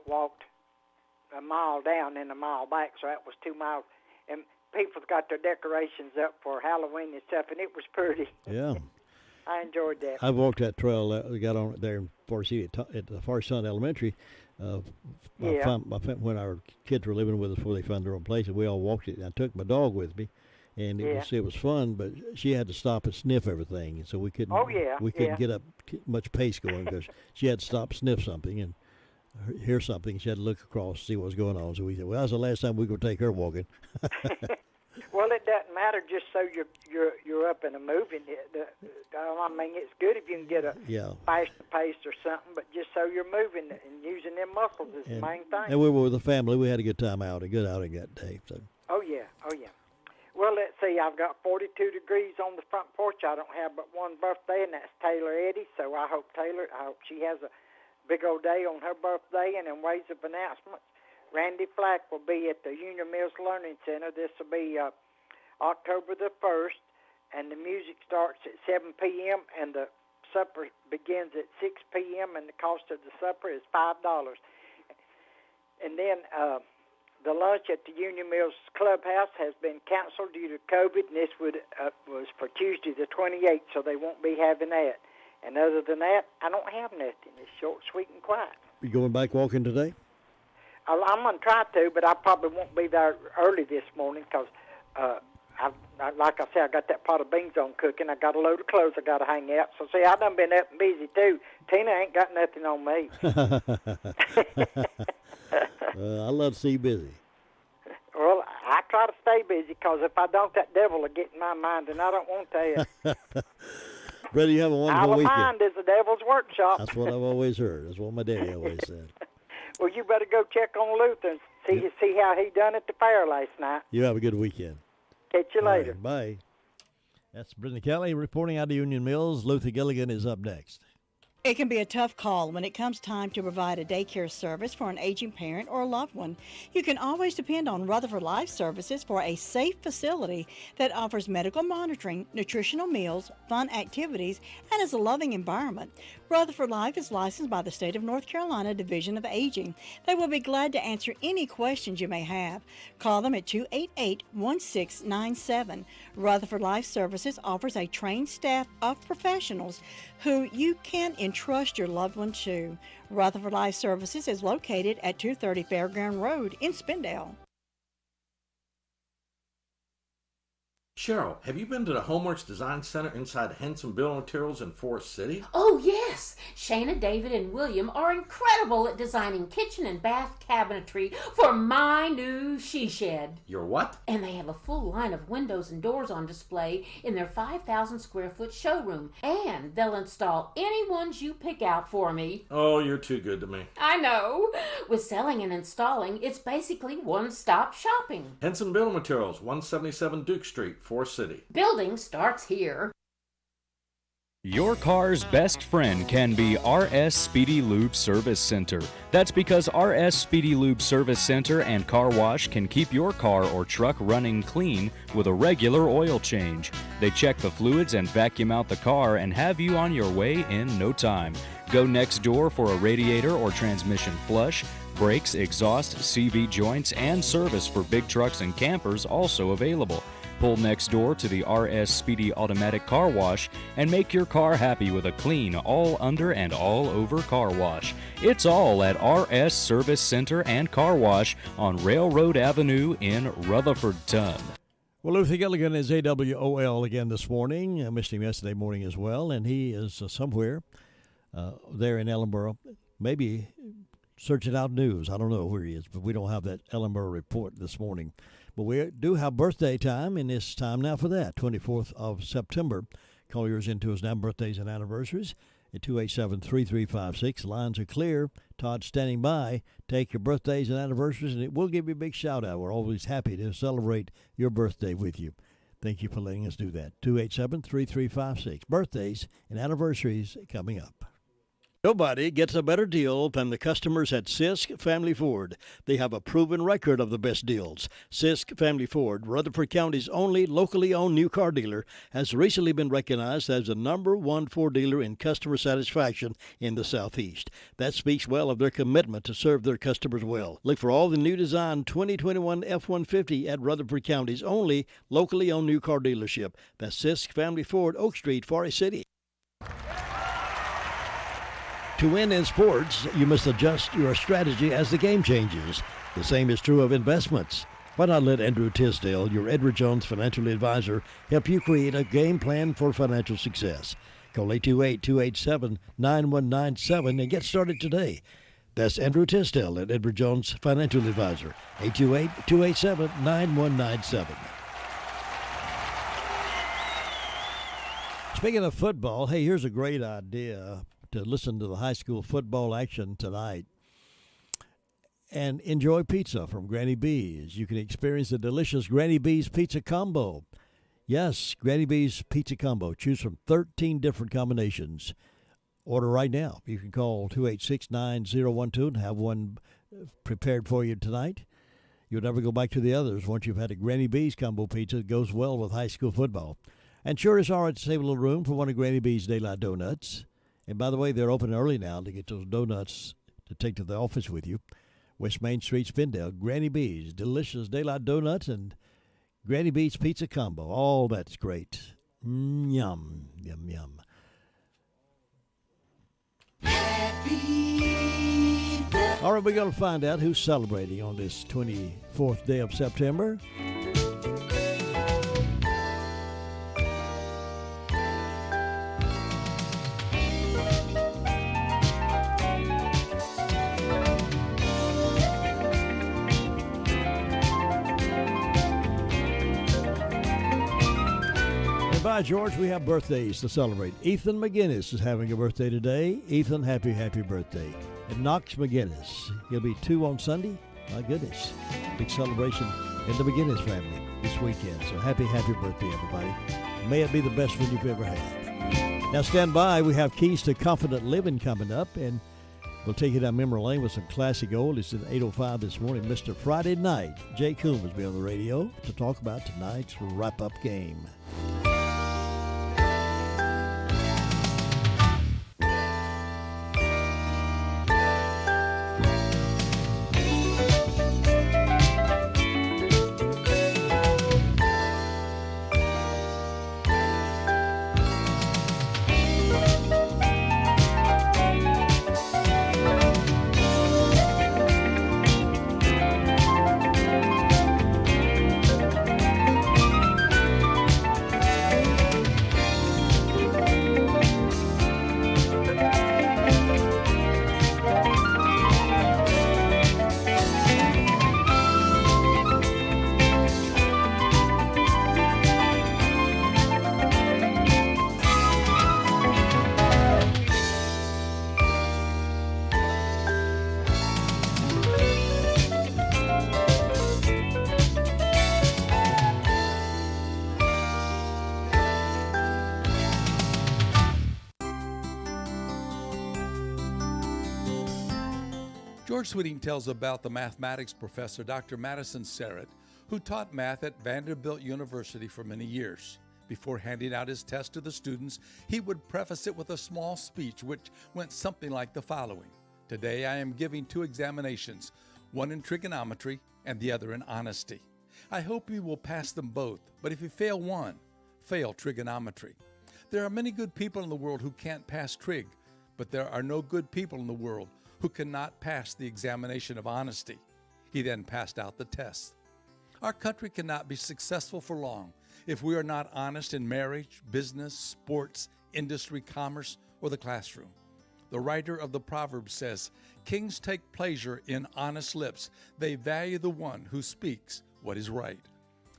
walked a mile down and a mile back, so that was 2 miles. And people got their decorations up for Halloween and stuff, and it was pretty. Yeah. I enjoyed that. I walked that trail. We got on it there in Forest City at the Far Sun Elementary. When our kids were living with us before they found their own place, and we all walked it. And I took my dog with me, and it was fun. But she had to stop and sniff everything, and so we couldn't get up much pace going because she had to stop, sniff something, and hear something. She had to look across, see what was going on. So we said, "Well, that's the last time we could take her walking." Well, it doesn't matter just so you're up and moving. I mean, it's good if you can get a faster pace or something, but just so you're moving and using them muscles is the main thing. And we were with the family. We had a good time out, a good outing that day. So. Oh yeah. Well, let's see. I've got 42 degrees on the front porch. I don't have but one birthday, and that's Taylor Eddy. So I hope she has a big old day on her birthday. And in ways of announcements, Randy Flack will be at the Union Mills Learning Center. This will be October the 1st, and the music starts at 7 p.m., and the supper begins at 6 p.m., and the cost of the supper is $5. And then the lunch at the Union Mills Clubhouse has been canceled due to COVID, and this was for Tuesday the 28th, so they won't be having that. And other than that, I don't have nothing. It's short, sweet, and quiet. You going back walking today? I'm going to try to, but I probably won't be there early this morning because, like I said, I got that pot of beans on cooking. I got a load of clothes I got to hang out. So, see, I done been up and busy, too. Tina ain't got nothing on me. I love to see you busy. Well, I try to stay busy because if I don't, that devil will get in my mind, and I don't want that. Brother, you have a wonderful weekend. Our mind is the devil's workshop. That's what I've always heard. That's what my daddy always said. Well, you better go check on Luther and see how he done at the fair last night. You have a good weekend. Catch you later. Right, bye. That's Brittany Kelly reporting out of Union Mills. Luther Gilligan is up next. It can be a tough call when it comes time to provide a daycare service for an aging parent or loved one. You can always depend on Rutherford Life Services for a safe facility that offers medical monitoring, nutritional meals, fun activities, and is a loving environment. Rutherford Life is licensed by the State of North Carolina Division of Aging. They will be glad to answer any questions you may have. Call them at 288-1697. Rutherford Life Services offers a trained staff of professionals who you can entrust your loved one to. Rutherford Life Services is located at 230 Fairground Road in Spindale. Cheryl, have you been to the Homeworks Design Center inside Henson Building Materials in Forest City? Oh, yes. Shana, David, and William are incredible at designing kitchen and bath cabinetry for my new she shed. Your what? And they have a full line of windows and doors on display in their 5,000 square foot showroom. And they'll install any ones you pick out for me. Oh, you're too good to me. I know. With selling and installing, it's basically one-stop shopping. Henson Building Materials, 177 Duke Street, Forest City. Building starts here. Your car's best friend can be RS Speedy Lube Service Center. That's because RS Speedy Lube Service Center and Car Wash can keep your car or truck running clean with a regular oil change. They check the fluids and vacuum out the car and have you on your way in no time. Go next door for a radiator or transmission flush, brakes, exhaust, CV joints, and service for big trucks and campers also available. Pull next door to the RS Speedy Automatic Car Wash and make your car happy with a clean, all under and all over car wash. It's all at RS Service Center and Car Wash on Railroad Avenue in Rutherfordton. Well, Luther Gilligan is AWOL again this morning. I missed him yesterday morning as well, and he is somewhere there in Ellenboro, maybe searching out news. I don't know where he is, but we don't have that Ellenboro report this morning. But we do have birthday time, and it's time now for that, 24th of September. Call yours into his now birthdays and anniversaries at 287-3356. Lines are clear. Todd's standing by. Take your birthdays and anniversaries, and it will give you a big shout-out. We're always happy to celebrate your birthday with you. Thank you for letting us do that. 287-3356. Birthdays and anniversaries coming up. Nobody gets a better deal than the customers at Sisk Family Ford. They have a proven record of the best deals. Sisk Family Ford, Rutherford County's only locally owned new car dealer, has recently been recognized as the #1 Ford dealer in customer satisfaction in the Southeast. That speaks well of their commitment to serve their customers well. Look for all the new design 2021 F-150 at Rutherford County's only locally owned new car dealership. That's Sisk Family Ford, Oak Street, Forest City. To win in sports, you must adjust your strategy as the game changes. The same is true of investments. Why not let Andrew Tisdale, your Edward Jones financial advisor, help you create a game plan for financial success? Call 828-287-9197 and get started today. That's Andrew Tisdale at Edward Jones Financial Advisor, 828-287-9197. Speaking of football, hey, here's a great idea to listen to the high school football action tonight and enjoy pizza from Granny B's. You can experience the delicious Granny B's Pizza Combo. Yes, Granny B's Pizza Combo. Choose from 13 different combinations. Order right now. You can call 286-9012 and have one prepared for you tonight. You'll never go back to the others once you've had a Granny B's Combo Pizza. It goes well with high school football. And sure is all right to save a little room for one of Granny B's Daylight Donuts. And by the way, they're open early now to get those donuts to take to the office with you. West Main Street, Spindale, Granny B's, delicious Daylight Donuts and Granny B's Pizza Combo. All that's great. Yum, yum, yum. All right, we're going to find out who's celebrating on this 24th day of September. By George, we have birthdays to celebrate. Ethan McGinnis is having a birthday today. Ethan, happy birthday. And Knox McGinnis, he'll be 2 on Sunday. My goodness, big celebration in the McGinnis family this weekend. So happy birthday, everybody. May it be the best one you've ever had. Now stand by. We have Keys to Confident Living coming up, and we'll take you down memory lane with some classic old. It's at 8:05 this morning. Mr. Friday Night, Jay Coombs will be on the radio to talk about tonight's wrap-up game. George Sweeting tells about the mathematics professor, Dr. Madison Serrett, who taught math at Vanderbilt University for many years. Before handing out his test to the students, he would preface it with a small speech which went something like the following. Today I am giving 2 examinations, one in trigonometry and the other in honesty. I hope you will pass them both, but if you fail one, fail trigonometry. There are many good people in the world who can't pass trig, but there are no good people in the world who cannot pass the examination of honesty. He then passed out the test. Our country cannot be successful for long if we are not honest in marriage, business, sports, industry, commerce, or the classroom. The writer of the Proverbs says, "Kings take pleasure in honest lips. They value the one who speaks what is right."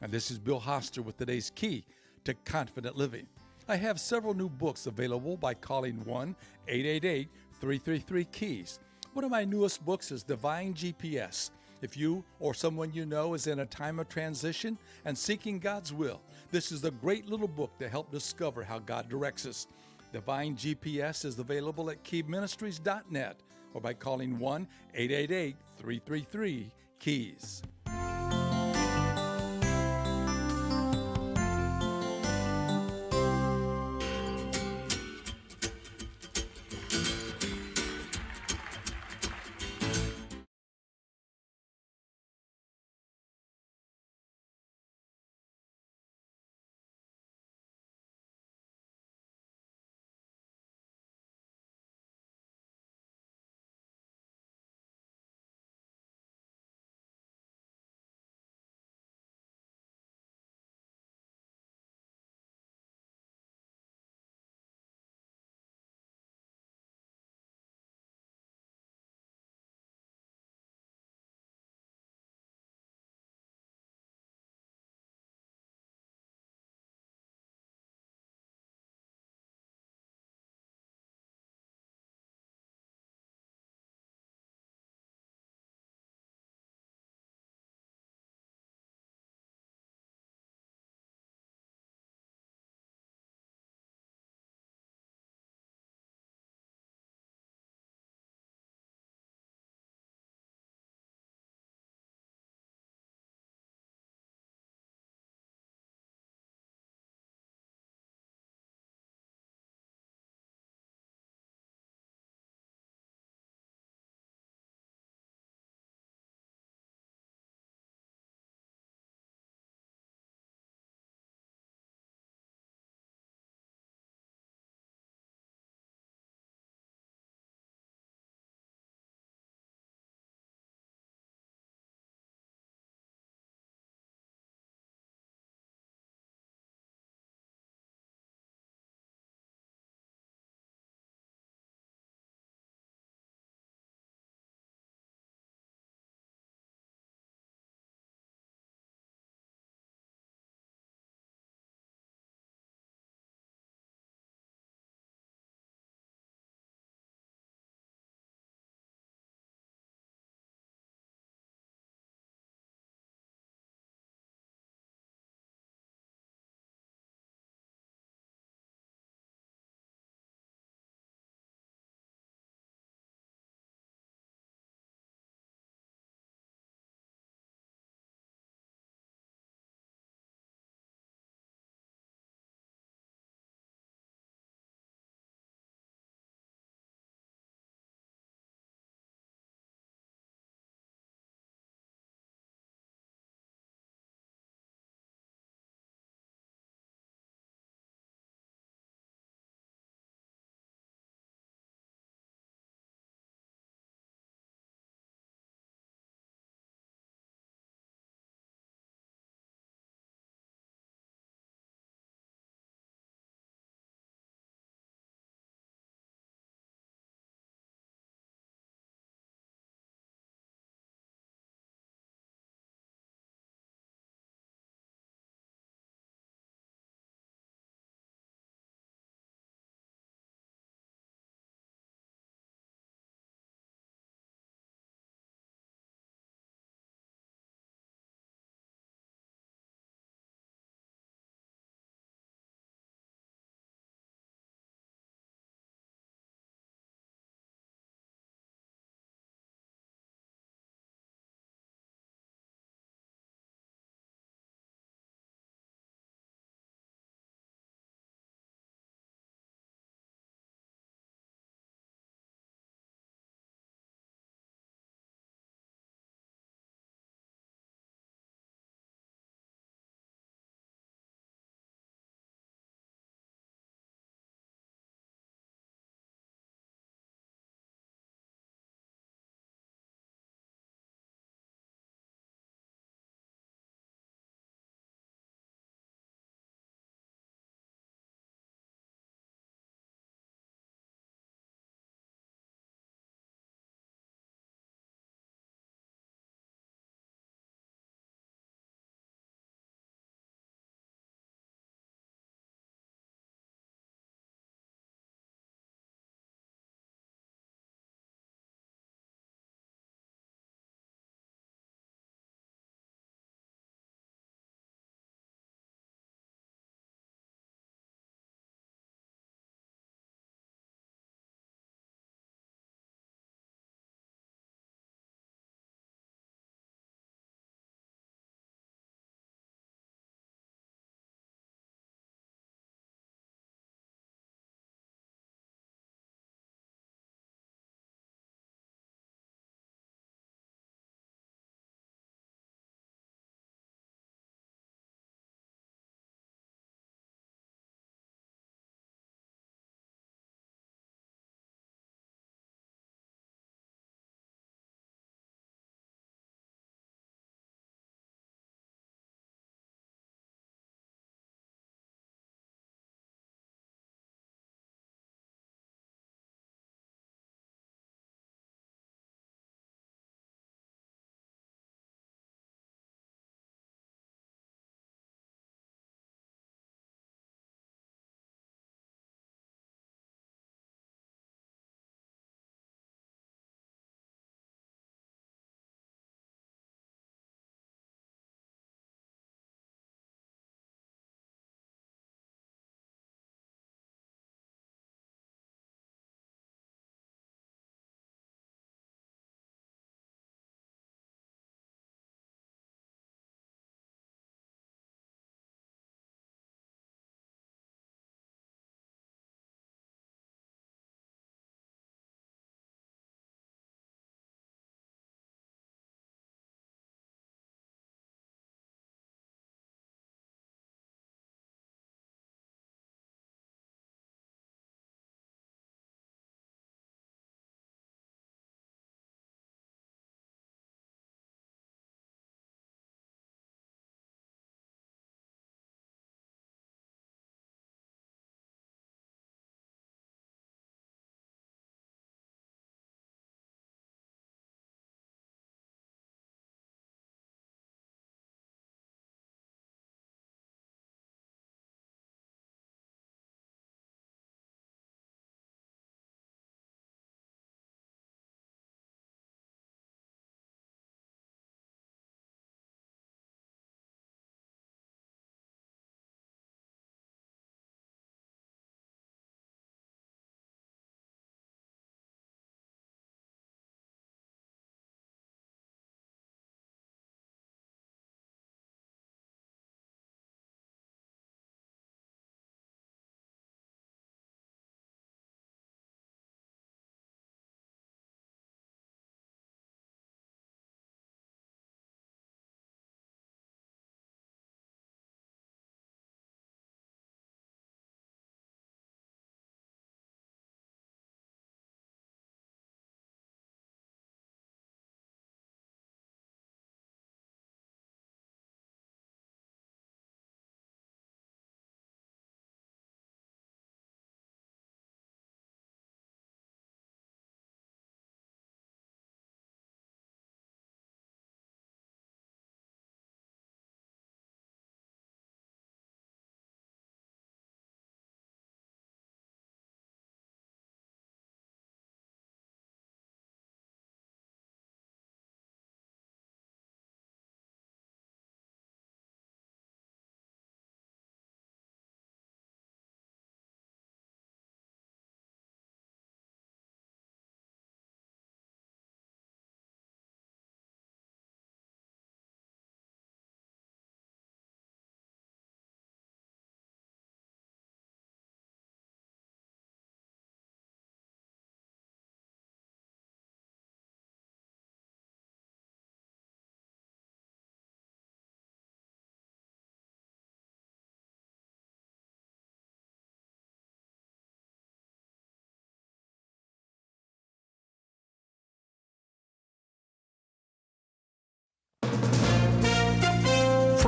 And this is Bill Hoster with today's key to confident living. I have several new books available by calling 1-888-333-KEYS. One of my newest books is Divine GPS. If you or someone you know is in a time of transition and seeking God's will, this is a great little book to help discover how God directs us. Divine GPS is available at keyministries.net or by calling 1-888-333-KEYS.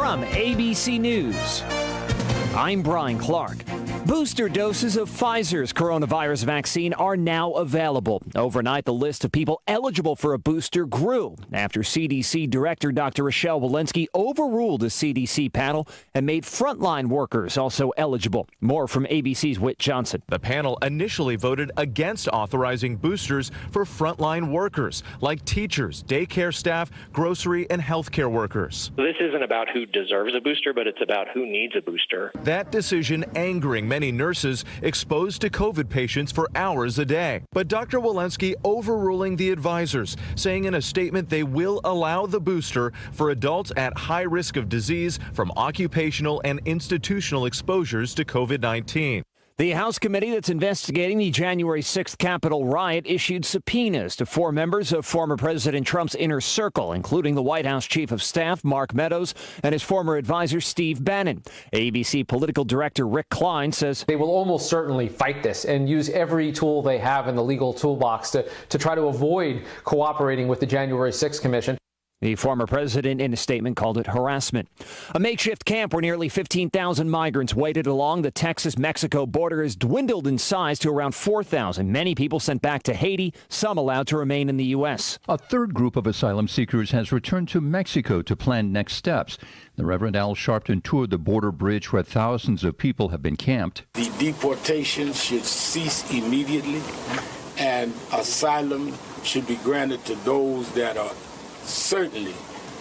From ABC News, I'm Brian Clark. Booster doses of Pfizer's coronavirus vaccine are now available. Overnight, the list of people eligible for a booster grew after CDC Director Dr. Rochelle Walensky overruled a CDC panel and made frontline workers also eligible. More from ABC's Whit Johnson. The panel initially voted against authorizing boosters for frontline workers like teachers, daycare staff, grocery and healthcare workers. This isn't about who deserves a booster, but it's about who needs a booster. That decision angering many nurses exposed to COVID patients for hours a day. But Dr. Walensky overruling the advisors, saying in a statement they will allow the booster for adults at high risk of disease from occupational and institutional exposures to COVID-19. The House committee that's investigating the January 6th Capitol riot issued subpoenas to 4 members of former President Trump's inner circle, including the White House Chief of Staff, Mark Meadows, and his former advisor, Steve Bannon. ABC political director Rick Klein says they will almost certainly fight this and use every tool they have in the legal toolbox to try to avoid cooperating with the January 6th Commission. The former president, in a statement, called it harassment. A makeshift camp where nearly 15,000 migrants waited along the Texas-Mexico border has dwindled in size to around 4,000. Many people sent back to Haiti, some allowed to remain in the U.S. A third group of asylum seekers has returned to Mexico to plan next steps. The Reverend Al Sharpton toured the border bridge where thousands of people have been camped. The deportation should cease immediately, and asylum should be granted to those that are certainly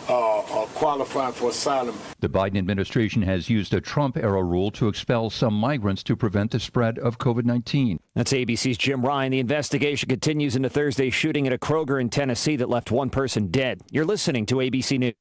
qualifying for asylum. The Biden administration has used a Trump-era rule to expel some migrants to prevent the spread of COVID-19. That's ABC's Jim Ryan. The investigation continues into Thursday's shooting at a Kroger in Tennessee that left one person dead. You're listening to ABC News.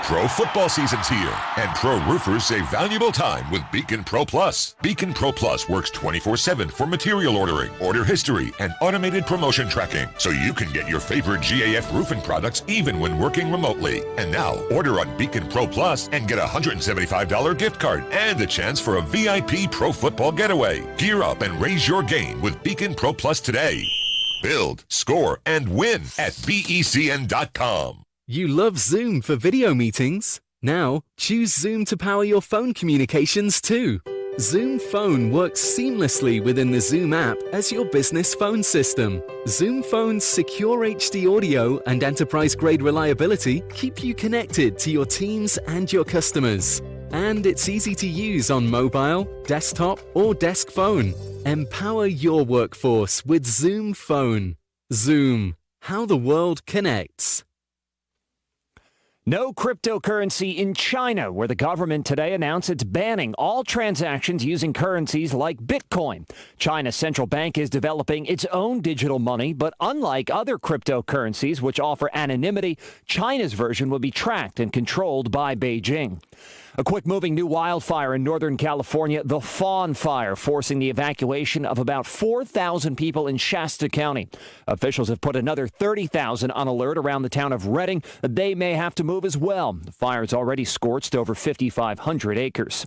Pro football season's here, and pro roofers save valuable time with Beacon Pro Plus. Beacon Pro Plus works 24/7 for material ordering, order history, and automated promotion tracking, so you can get your favorite GAF roofing products even when working remotely. And now, order on Beacon Pro Plus and get a $175 gift card and a chance for a VIP pro football getaway. Gear up and raise your game with Beacon Pro Plus today. Build, score, and win at BECN.com. You love Zoom for video meetings? Now, choose Zoom to power your phone communications too. Zoom Phone works seamlessly within the Zoom app as your business phone system. Zoom Phone's secure HD audio and enterprise-grade reliability keep you connected to your teams and your customers. And it's easy to use on mobile, desktop, or desk phone. Empower your workforce with Zoom Phone. Zoom, how the world connects. No cryptocurrency in China, where the government today announced it's banning all transactions using currencies like Bitcoin. China's central bank is developing its own digital money, but unlike other cryptocurrencies which offer anonymity, China's version will be tracked and controlled by Beijing. A quick-moving new wildfire in Northern California, the Fawn Fire, forcing the evacuation of about 4,000 people in Shasta County. Officials have put another 30,000 on alert around the town of Redding. They may have to move as well. The fire's already scorched over 5,500 acres.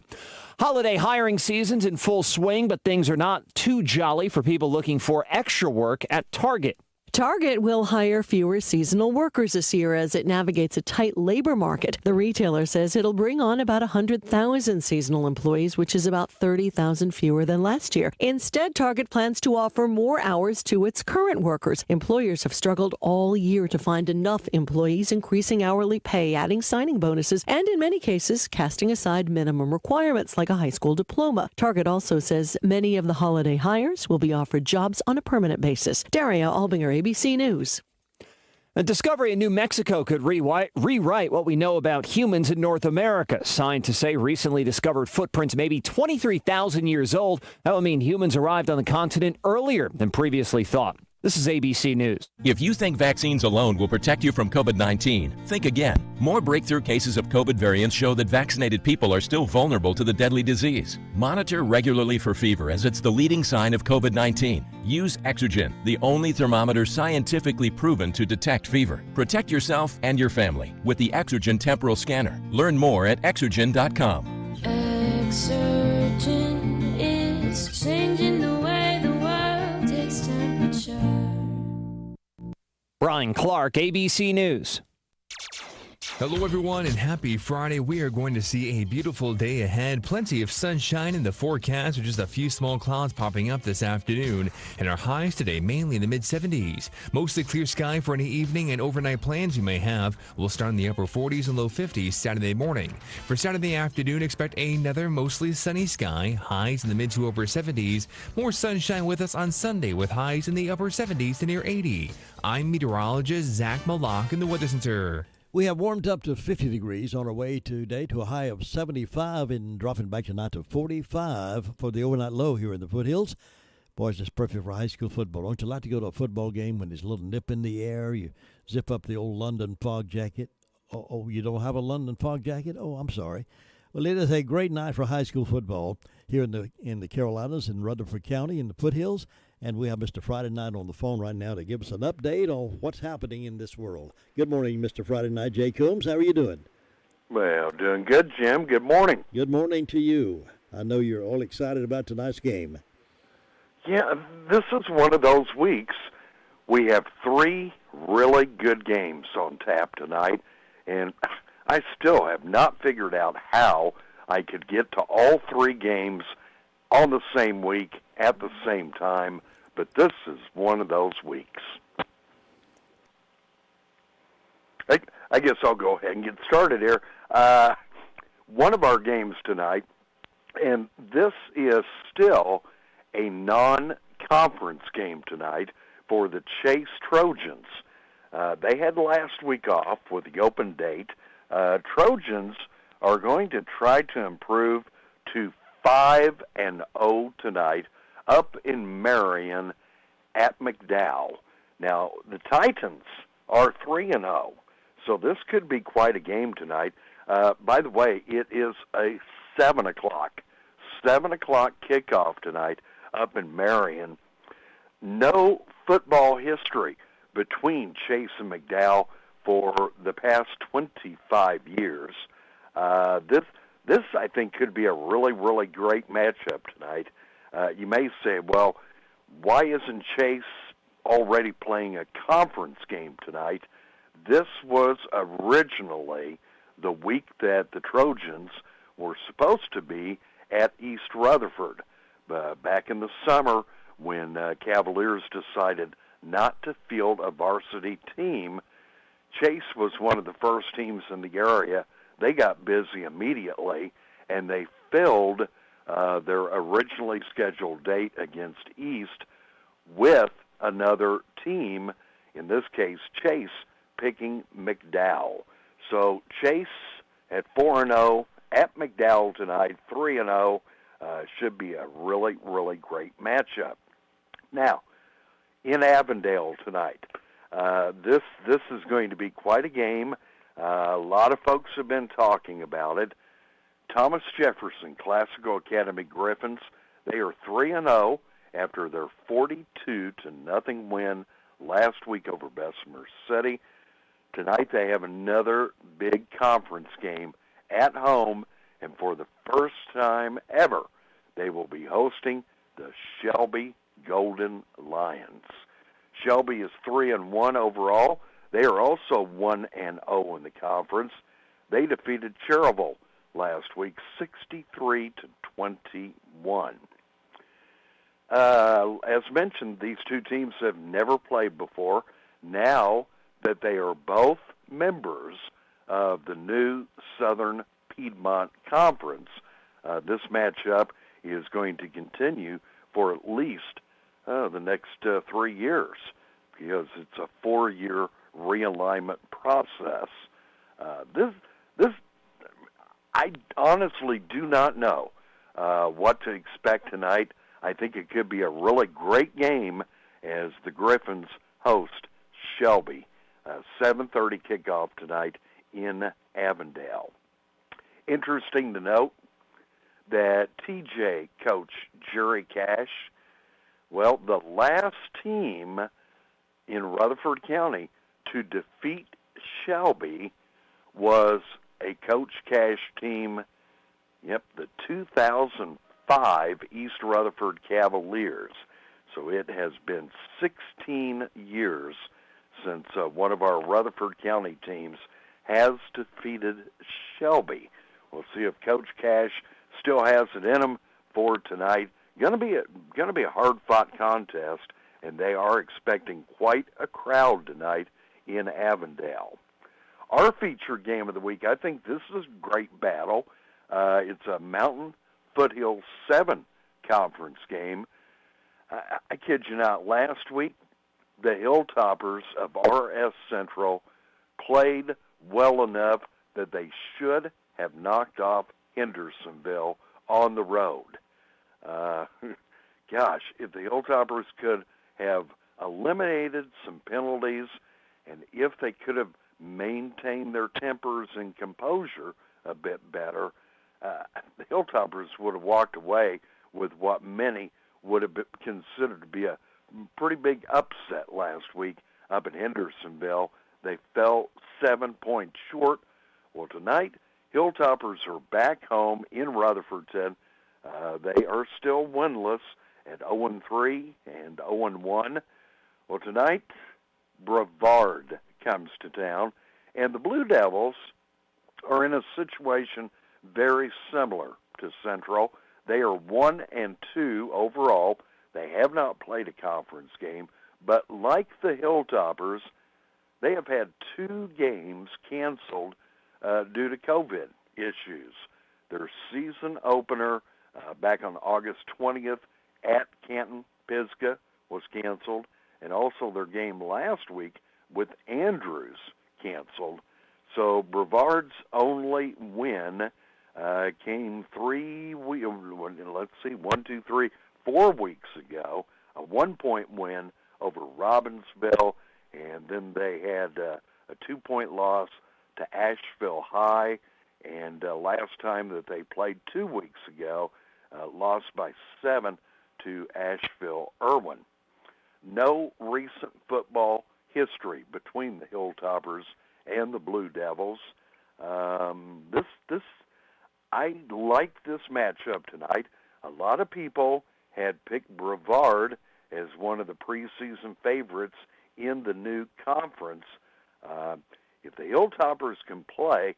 Holiday hiring season's in full swing, but things are not too jolly for people looking for extra work at Target. Target will hire fewer seasonal workers this year as it navigates a tight labor market. The retailer says it'll bring on about 100,000 seasonal employees, which is about 30,000 fewer than last year. Instead, Target plans to offer more hours to its current workers. Employers have struggled all year to find enough employees, increasing hourly pay, adding signing bonuses, and in many cases, casting aside minimum requirements like a high school diploma. Target also says many of the holiday hires will be offered jobs on a permanent basis. Daria Albinger, ABC News. A discovery in New Mexico could rewrite what we know about humans in North America. Scientists say recently discovered footprints may be 23,000 years old. That will mean humans arrived on the continent earlier than previously thought. This is ABC News. If you think vaccines alone will protect you from COVID-19, think again. More breakthrough cases of COVID variants show that vaccinated people are still vulnerable to the deadly disease. Monitor regularly for fever, as it's the leading sign of COVID-19. Use Exergen, the only thermometer scientifically proven to detect fever. Protect yourself and your family with the Exergen temporal scanner. Learn more at Exergen.com. Exergen is changing the way the world takes temperature. Brian Clark, ABC News. Hello, everyone, and happy Friday. We are going to see a beautiful day ahead. Plenty of sunshine in the forecast with just a few small clouds popping up this afternoon. And our highs today mainly in the mid-70s. Mostly clear sky for any evening and overnight plans you may have. We'll start in the upper 40s and low 50s Saturday morning. For Saturday afternoon, expect another mostly sunny sky. Highs in the mid to upper 70s. More sunshine with us on Sunday with highs in the upper 70s to near 80. I'm meteorologist Zach Malak in the Weather Center. We have warmed up to 50 degrees on our way today to a high of 75 and dropping back tonight to 45 for the overnight low here in the foothills. Boys, it's perfect for high school football. Don't you like to go to a football game when there's a little nip in the air? You zip up the old London fog jacket. Oh, you don't have a London fog jacket? Oh, I'm sorry. Well, it is a great night for high school football here in the Carolinas, in Rutherford County, in the foothills. And we have Mr. Friday Night on the phone right now to give us an update on what's happening in this world. Good morning, Mr. Friday Night. Jay Coombs, how are you doing? Well, doing good, Jim. Good morning. Good morning to you. I know you're all excited about tonight's game. Yeah, this is one of those weeks. We have 3 really good games on tap tonight, and I still have not figured out how I could get to all 3 games on the same week at the same time, but this is one of those weeks. I guess I'll go ahead and get started here. One of our games tonight, and this is still a non-conference game tonight for the Chase Trojans. They had last week off with the open date. Trojans are going to try to improve to 5-0 tonight up in Marion at McDowell. Now, the Titans are 3-0, so this could be quite a game tonight. By the way, it is a 7 o'clock kickoff tonight up in Marion. No football history between Chase and McDowell for the past 25 years. This, I think, could be a really, really great matchup tonight. You may say, well, why isn't Chase already playing a conference game tonight? This was originally the week that the Trojans were supposed to be at East Rutherford. Back in the summer when Cavaliers decided not to field a varsity team, Chase was one of the first teams in the area. They got busy immediately, and they filled their originally scheduled date against East with another team, in this case Chase, picking McDowell. So Chase at 4-0 at McDowell tonight, 3-0, should be a really, really great matchup. Now, in Avondale tonight, this is going to be quite a game. A lot of folks have been talking about it. Thomas Jefferson Classical Academy Griffins, they are 3-0 after their 42-0 win last week over Bessemer City. Tonight they have another big conference game at home, and for the first time ever, they will be hosting the Shelby Golden Lions. Shelby is 3-1 overall. They are also 1-0 in the conference. They defeated Cherryville last week, 63-21. As mentioned, these two teams have never played before. Now that they are both members of the new Southern Piedmont Conference, this matchup is going to continue for at least the next 3 years, because it's a 4-year realignment process. This, I honestly do not know what to expect tonight. I think it could be a really great game as the Griffins host Shelby. 7:30 kickoff tonight in Avondale. Interesting to note that TJ coach Jerry Cash, well, the last team in Rutherford County to defeat Shelby was a Coach Cash team, the 2005 East Rutherford Cavaliers. So it has been 16 years since one of our Rutherford County teams has defeated Shelby. We'll see if Coach Cash still has it in him for tonight. Going to be a hard-fought contest, and they are expecting quite a crowd tonight in Avondale. Our featured game of the week, I think this is a great battle. It's a Mountain Foothill 7 conference game. I kid you not, last week, the Hilltoppers of RS Central played well enough that they should have knocked off Hendersonville on the road. Gosh, if the Hilltoppers could have eliminated some penalties, and if they could have maintained their tempers and composure a bit better, the Hilltoppers would have walked away with what many would have been considered to be a pretty big upset last week up in Hendersonville. They fell 7 points short. Well, tonight, Hilltoppers are back home in Rutherfordton. They are still winless at 0-3 and 0-1. Well, tonight, Brevard comes to town, and the Blue Devils are in a situation very similar to Central. They are 1-2 overall. They have not played a conference game, but like the Hilltoppers, they have had 2 games canceled due to COVID issues. Their season opener back on August 20th at Canton-Pisgah was canceled, and also their game last week with Andrews canceled. So Brevard's only win came 4 weeks ago, a 1-point win over Robbinsville, and then they had a 2-point loss to Asheville High, and last time that they played 2 weeks ago, lost by 7 to Asheville Irwin. No recent football history between the Hilltoppers and the Blue Devils. I like this matchup tonight. A lot of people had picked Brevard as one of the preseason favorites in the new conference. If the Hilltoppers can play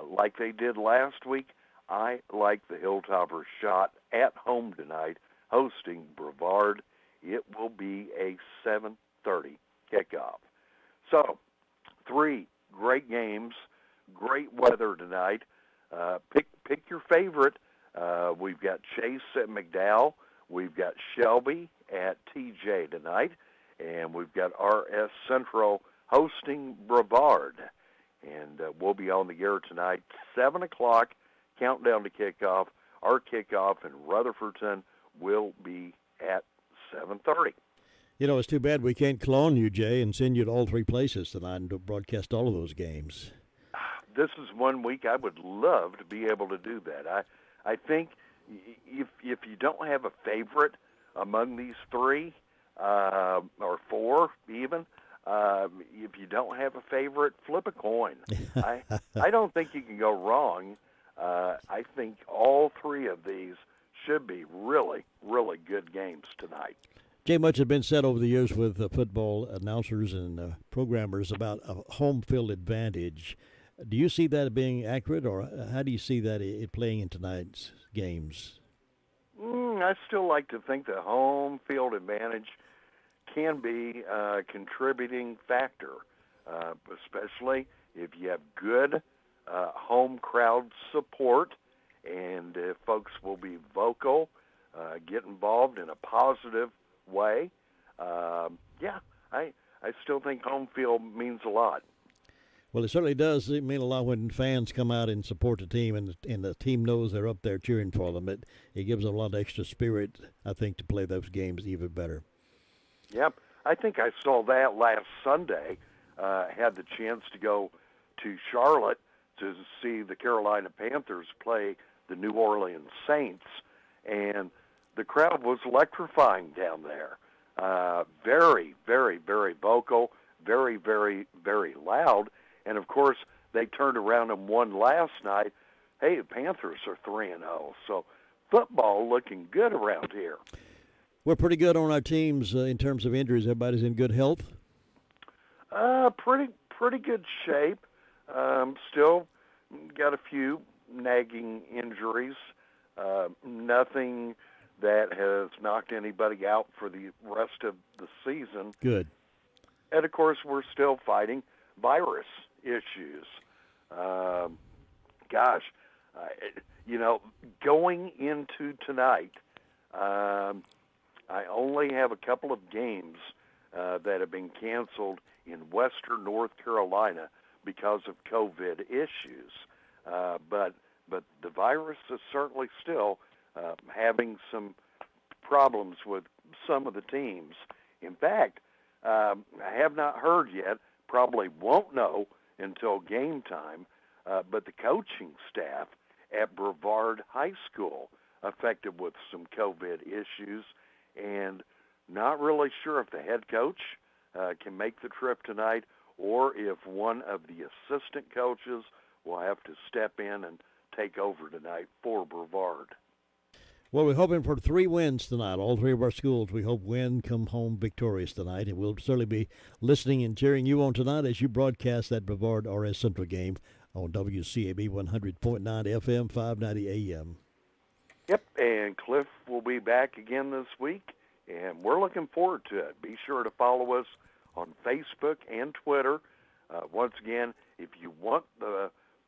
like they did last week, I like the Hilltoppers shot at home tonight, hosting Brevard. It will be a 7:30 kickoff. So, 3 great games, great weather tonight. Pick your favorite. We've got Chase at McDowell. We've got Shelby at TJ tonight. And we've got RS Central hosting Brevard. And we'll be on the air tonight, 7 o'clock, countdown to kickoff. Our kickoff in Rutherfordton will be at 7:30. You know, it's too bad we can't clone you, Jay, and send you to all 3 places tonight and broadcast all of those games. This is one week I would love to be able to do that. I think if you don't have a favorite among these 3, or 4 even, if you don't have a favorite, flip a coin. I don't think you can go wrong. I think all 3 of these should be really, really good games tonight. Jay, much has been said over the years with football announcers and programmers about a home field advantage. Do you see that being accurate, or how do you see that it playing in tonight's games? I still like to think the home field advantage can be a contributing factor, especially if you have good home crowd support, and if folks will be vocal, get involved in a positive way. I still think home field means a lot. Well, it certainly does mean a lot when fans come out and support the team, and the team knows they're up there cheering for them. It gives them a lot of extra spirit, I think, to play those games even better. Yep. I think I saw that last Sunday. Had the chance to go to Charlotte to see the Carolina Panthers play the New Orleans Saints, and the crowd was electrifying down there. Very, very, very vocal, very, very, very loud. And, of course, they turned around and won last night. Hey, the Panthers are 3-0. So football looking good around here. We're pretty good on our teams in terms of injuries. Everybody's in good health? Pretty good shape. Still got a few nagging injuries. Nothing that has knocked anybody out for the rest of the season. Good. And, of course, we're still fighting virus issues. Going into tonight, I only have a couple of games that have been canceled in western North Carolina because of COVID issues. But the virus is certainly still having some problems with some of the teams. In fact, I have not heard yet, probably won't know until game time, but the coaching staff at Brevard High School affected with some COVID issues, and not really sure if the head coach can make the trip tonight or if one of the assistant coaches will have to step in and take over tonight for Brevard. Well, we're hoping for 3 wins tonight. All 3 of our schools, we hope, come home victorious tonight. And we'll certainly be listening and cheering you on tonight as you broadcast that Brevard RS Central game on WCAB 100.9 FM, 590 AM. Yep, and Cliff will be back again this week, and we're looking forward to it. Be sure to follow us on Facebook and Twitter. Once again, if you want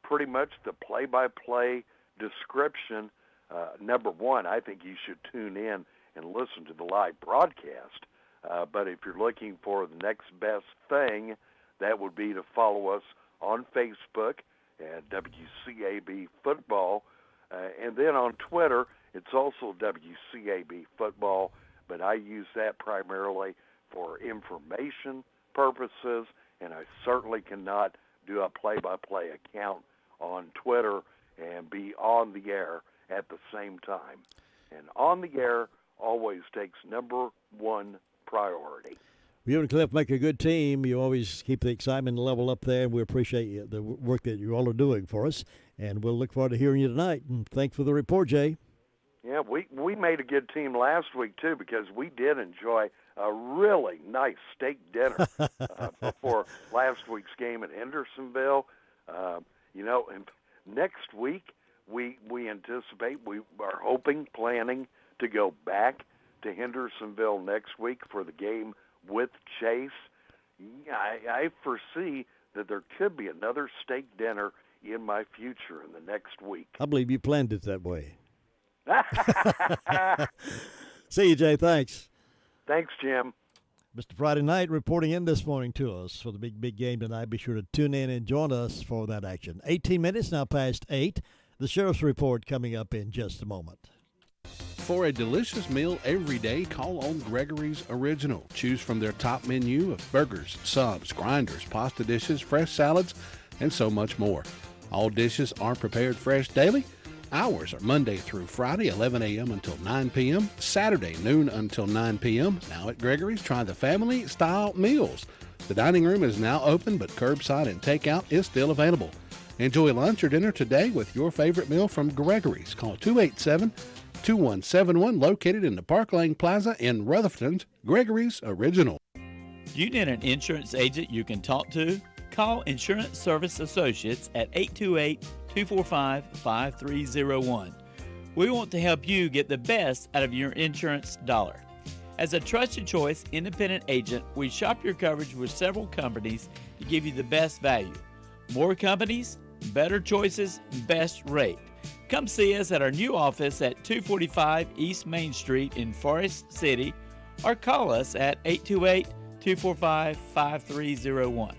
pretty much the play-by-play description, number one, I think you should tune in and listen to the live broadcast. But if you're looking for the next best thing, that would be to follow us on Facebook at WCAB Football. And then on Twitter, it's also WCAB Football, but I use that primarily for information purposes, and I certainly cannot do a play-by-play account on Twitter and be on the air at the same time. And on the air always takes number one priority. You and Cliff make a good team. You always keep the excitement level up there, and we appreciate the work that you all are doing for us. And we'll look forward to hearing you tonight. And thanks for the report, Jay. Yeah, we made a good team last week, too, because we did enjoy a really nice steak dinner before last week's game at Hendersonville. And next week, we anticipate, we are planning to go back to Hendersonville next week for the game with Chase. I foresee that there could be another steak dinner in my future in the next week. I believe you planned it that way. See you, Jay. Thanks. Thanks, Jim. Mr. Friday Night reporting in this morning to us for the big game tonight. Be sure to tune in and join us for that action. 18 minutes now past 8. The Sheriff's Report coming up in just a moment. For a delicious meal every day, call on Gregory's Original. Choose from their top menu of burgers, subs, grinders, pasta dishes, fresh salads, and so much more. All dishes are prepared fresh daily. Hours are Monday through Friday, 11 a.m. until 9 p.m., Saturday, noon until 9 p.m. Now at Gregory's, try the family-style meals. The dining room is now open, but curbside and takeout is still available. Enjoy lunch or dinner today with your favorite meal from Gregory's. Call 287-2171, located in the Park Lane Plaza in Rutherford's Gregory's Original. You need an insurance agent you can talk to? Call Insurance Service Associates at 828-245-5301. We want to help you get the best out of your insurance dollar. As a trusted choice independent agent, we shop your coverage with several companies to give you the best value. More companies, better choices, best rate. Come see us at our new office at 245 East Main Street in Forest City, or call us at 828-245-5301.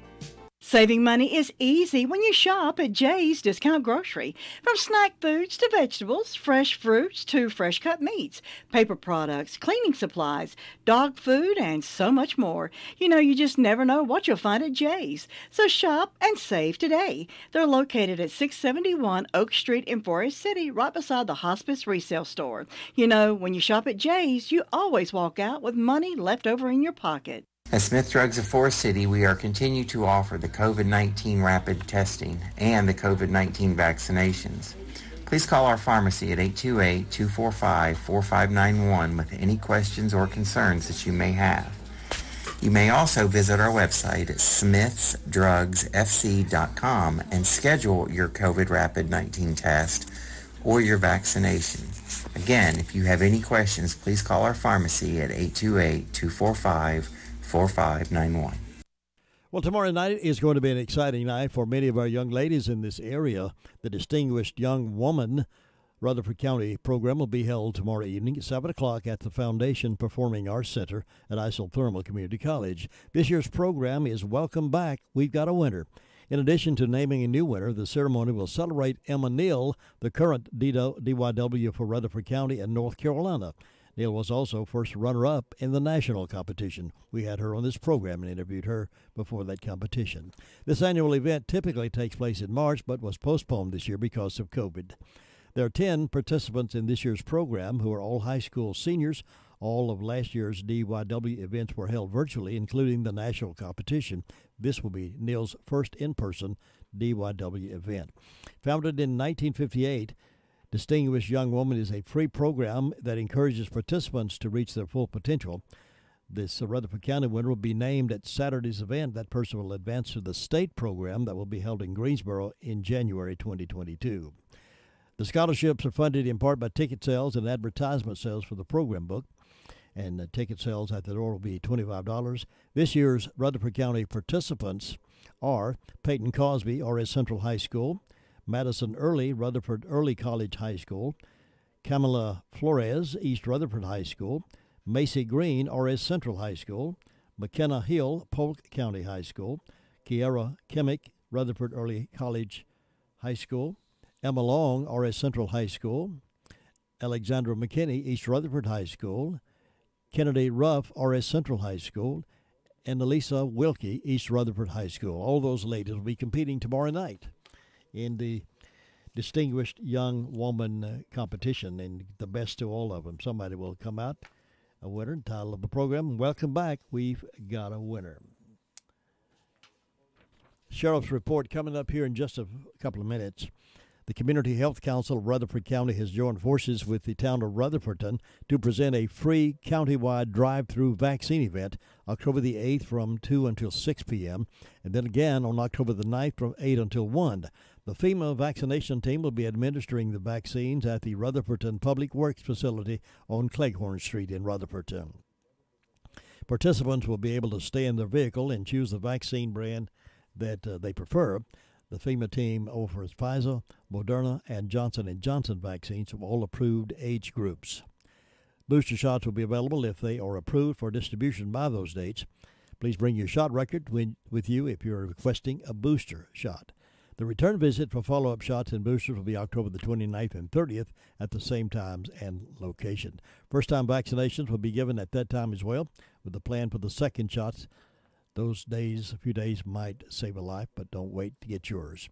Saving money is easy when you shop at Jay's Discount Grocery. From snack foods to vegetables, fresh fruits to fresh cut meats, paper products, cleaning supplies, dog food, and so much more. You just never know what you'll find at Jay's. So shop and save today. They're located at 671 Oak Street in Forest City, right beside the Hospice Resale Store. When you shop at Jay's, you always walk out with money left over in your pocket. At Smith Drugs of Forest City, we are continuing to offer the COVID-19 rapid testing and the COVID-19 vaccinations. Please call our pharmacy at 828-245-4591 with any questions or concerns that you may have. You may also visit our website at smithsdrugsfc.com and schedule your COVID Rapid-19 test or your vaccination. Again, if you have any questions, please call our pharmacy at 828-245-4591. Well, tomorrow night is going to be an exciting night for many of our young ladies in this area. The Distinguished Young Woman Rutherford County program will be held tomorrow evening at 7 o'clock at the Foundation Performing Arts Center at Isothermal Community College. This year's program is Welcome Back, We've Got a Winner. In addition to naming a new winner, the ceremony will celebrate Emma Neal, the current DYW for Rutherford County and North Carolina. Neal was also first runner-up in the national competition. We had her on this program and interviewed her before that competition. This annual event typically takes place in March, but was postponed this year because of COVID. There are 10 participants in this year's program who are all high school seniors. All of last year's DYW events were held virtually, including the national competition. This will be Neal's first in-person DYW event. Founded in 1958, Distinguished Young Woman is a free program that encourages participants to reach their full potential. This Rutherford County winner will be named at Saturday's event. That person will advance to the state program that will be held in Greensboro in January 2022. The scholarships are funded in part by ticket sales and advertisement sales for the program book, and ticket sales at the door will be $25. This year's Rutherford County participants are Peyton Cosby, R.S. Central High School, Madison Early, Rutherford Early College High School, Camila Flores, East Rutherford High School, Macy Green, R.S. Central High School, McKenna Hill, Polk County High School, Kiara Kimmick, Rutherford Early College High School, Emma Long, R.S. Central High School, Alexandra McKinney, East Rutherford High School, Kennedy Ruff, R.S. Central High School, and Elisa Wilkie, East Rutherford High School. All those ladies will be competing tomorrow night in the Distinguished Young Woman competition, and the best to all of them. Somebody will come out a winner. Title of the program, Welcome Back, We've Got a Winner. Sheriff's report coming up here in just a couple of minutes. The Community Health Council of Rutherford County has joined forces with the town of Rutherfordton to present a free countywide drive-through vaccine event October the 8th from 2 until 6 p.m. and then again on October the 9th from 8 until 1. The FEMA vaccination team will be administering the vaccines at the Rutherfordton Public Works Facility on Cleghorn Street in Rutherfordton. Participants will be able to stay in their vehicle and choose the vaccine brand that they prefer. The FEMA team offers Pfizer, Moderna, and Johnson & Johnson vaccines from all approved age groups. Booster shots will be available if they are approved for distribution by those dates. Please bring your shot record with you if you're requesting a booster shot. The return visit for follow-up shots and boosters will be October the 29th and 30th at the same times and location. First-time vaccinations will be given at that time as well, with the plan for the second shots. Those days, a few days, might save a life, but don't wait to get yours.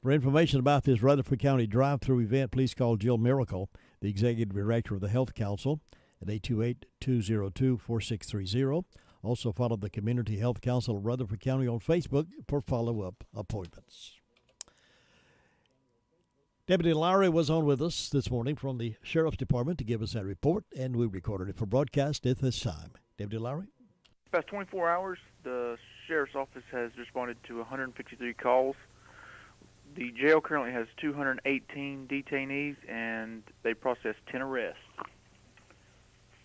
For information about this Rutherford County drive-through event, please call Jill Miracle, the Executive Director of the Health Council, at 828-202-4630. Also follow the Community Health Council of Rutherford County on Facebook for follow-up appointments. Deputy Lowry was on with us this morning from the Sheriff's Department to give us that report, and we recorded it for broadcast at this time. Deputy Lowry? Past 24 hours, the Sheriff's Office has responded to 153 calls. The jail currently has 218 detainees, and they processed 10 arrests.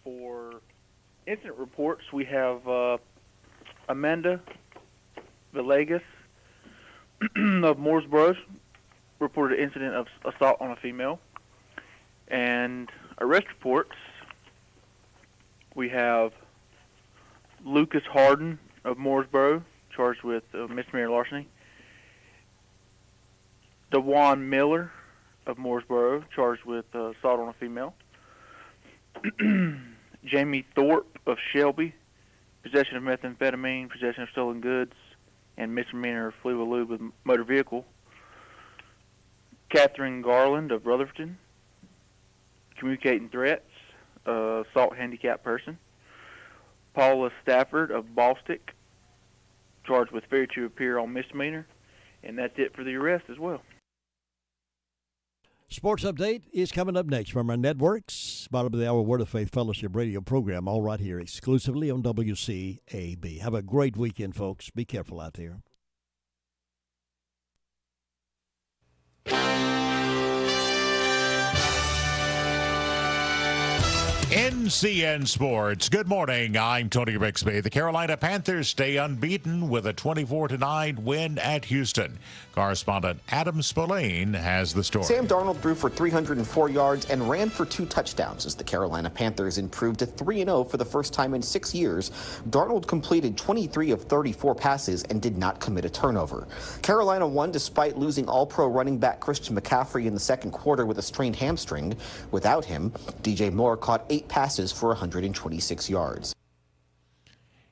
For incident reports, we have Amanda Villegas of Mooresboro reported an incident of assault on a female. And arrest reports, we have Lucas Harden of Mooresboro, charged with misdemeanor larceny. DeJuan Miller of Mooresboro, charged with assault on a female. Jamie Thorpe of Shelby, possession of methamphetamine, possession of stolen goods, and misdemeanor flee-with-lube with motor vehicle. Catherine Garland of Rutherfordton, communicating threats, assault handicapped person. Paula Stafford of Ballstick, charged with failure to appear on misdemeanor. And that's it for the arrest as well. Sports Update is coming up next from our networks. Bottom of the hour Word of Faith Fellowship radio program, all right here exclusively on WCAB. Have a great weekend, folks. Be careful out there. NCN Sports. Good morning. I'm Tony Rixby. The Carolina Panthers stay unbeaten with a 24-9 win at Houston. Correspondent Adam Spillane has the story. Sam Darnold threw for 304 yards and ran for 2 touchdowns as the Carolina Panthers improved to 3-0 for the first time in 6 years. Darnold completed 23 of 34 passes and did not commit a turnover. Carolina won despite losing All-Pro running back Christian McCaffrey in the second quarter with a strained hamstring. Without him, DJ Moore caught 8 passes for 126 yards.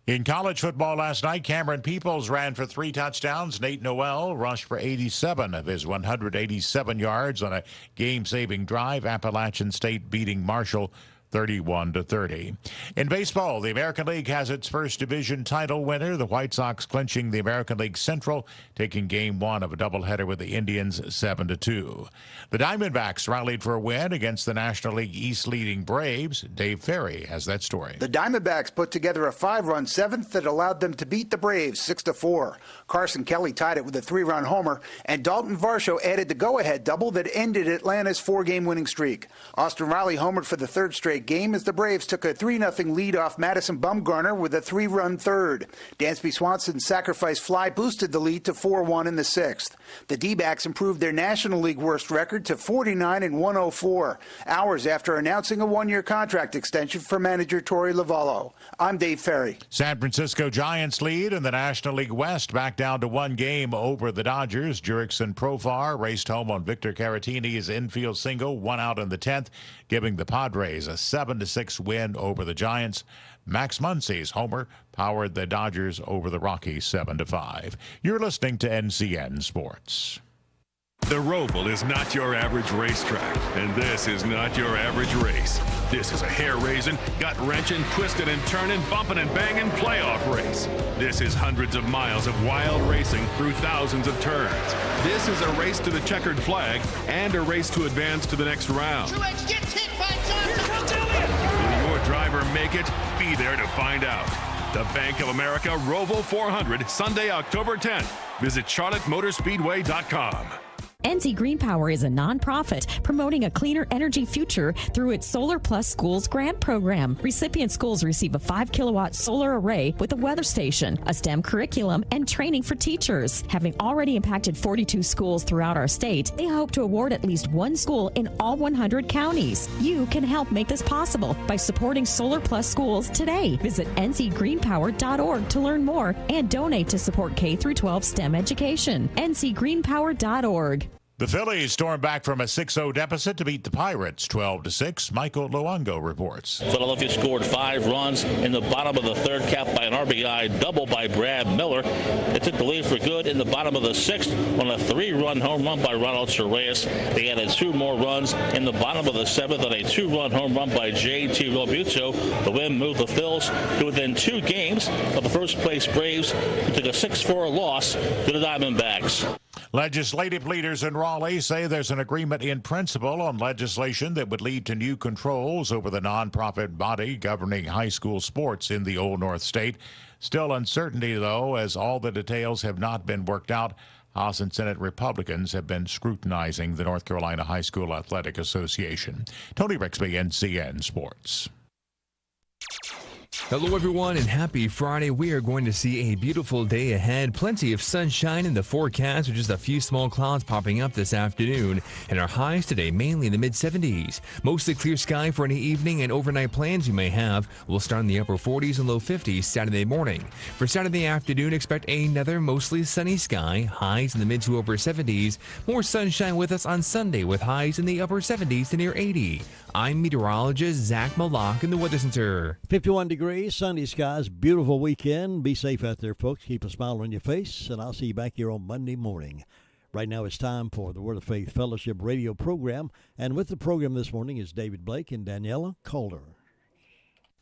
In college football last night, Cameron Peoples ran for 3 touchdowns. Nate Noel rushed for 87 of his 187 yards on a game-saving drive. Appalachian State beating Marshall 31-30. In baseball, the American League has its first division title winner. The White Sox clinching the American League Central, taking game 1 of a doubleheader with the Indians 7-2. The Diamondbacks rallied for a win against the National League East leading Braves. Dave Ferry has that story. The Diamondbacks put together a 5-run seventh that allowed them to beat the Braves 6-4. Carson Kelly tied it with a 3-run homer, and Dalton Varsho added the go-ahead double that ended Atlanta's 4-game winning streak. Austin Riley homered for the 3rd straight game as the Braves took a 3-0 lead off Madison Bumgarner with a 3-run third. Dansby Swanson's sacrifice fly boosted the lead to 4-1 in the 6th. The D-backs improved their National League worst record to 49-104, hours after announcing a 1-year contract extension for manager Torey Lavallo. I'm Dave Ferry. San Francisco Giants lead in the National League West, back down to 1 game over the Dodgers. Jurickson Profar raced home on Victor Caratini's infield single, 1 out in the 10th, giving the Padres a 7-6 win over the Giants. Max Muncy's homer powered the Dodgers over the Rockies 7-5. You're listening to NCN Sports. The Roval is not your average racetrack, and this is not your average race. This is a hair-raising, gut-wrenching, twisting and turning, bumping and banging playoff race. This is hundreds of miles of wild racing through thousands of turns. This is a race to the checkered flag and a race to advance to the next round. Truex gets hit by Johnson. Will your driver make it? Be there to find out. The Bank of America Roval 400, Sunday, October 10th. Visit CharlotteMotorspeedway.com. NC Green Power is a nonprofit promoting a cleaner energy future through its Solar Plus Schools grant program. Recipient schools receive a 5-kilowatt solar array with a weather station, a STEM curriculum, and training for teachers. Having already impacted 42 schools throughout our state, they hope to award at least 1 school in all 100 counties. You can help make this possible by supporting Solar Plus Schools today. Visit ncgreenpower.org to learn more and donate to support K-12 STEM education. ncgreenpower.org. The Phillies stormed back from a 6-0 deficit to beat the Pirates 12-6. Michael Luongo reports. Philadelphia scored 5 runs in the bottom of the 3rd, capped by an RBI double by Brad Miller. They took the lead for good in the bottom of the 6th on a 3-run home run by Ronald Reyes. They added 2 more runs in the bottom of the 7th on a 2-run home run by J.T. Realmuto. The win moved the Phils to within 2 games of the first-place Braves, who took a 6-4 loss to the Diamondbacks. Legislative leaders in Raleigh say there's an agreement in principle on legislation that would lead to new controls over the nonprofit body governing high school sports in the Old North State. Still uncertainty, though, as all the details have not been worked out. House and Senate Republicans have been scrutinizing the North Carolina High School Athletic Association. Tony Rixby, NCN Sports. Hello, everyone, and happy Friday. We are going to see a beautiful day ahead. Plenty of sunshine in the forecast with just a few small clouds popping up this afternoon. And our highs today mainly in the mid-70s. Mostly clear sky for any evening and overnight plans you may have. We'll start in the upper 40s and low 50s Saturday morning. For Saturday afternoon, expect another mostly sunny sky. Highs in the mid to upper 70s. More sunshine with us on Sunday with highs in the upper 70s to near 80. I'm meteorologist Zach Malak in the Weather Center. 51 degrees, sunny skies, beautiful weekend. Be safe out there, folks. Keep a smile on your face, and I'll see you back here on Monday morning. Right now it's time for the Word of Faith Fellowship radio program, and with the program this morning is David Blake and Daniela Calder.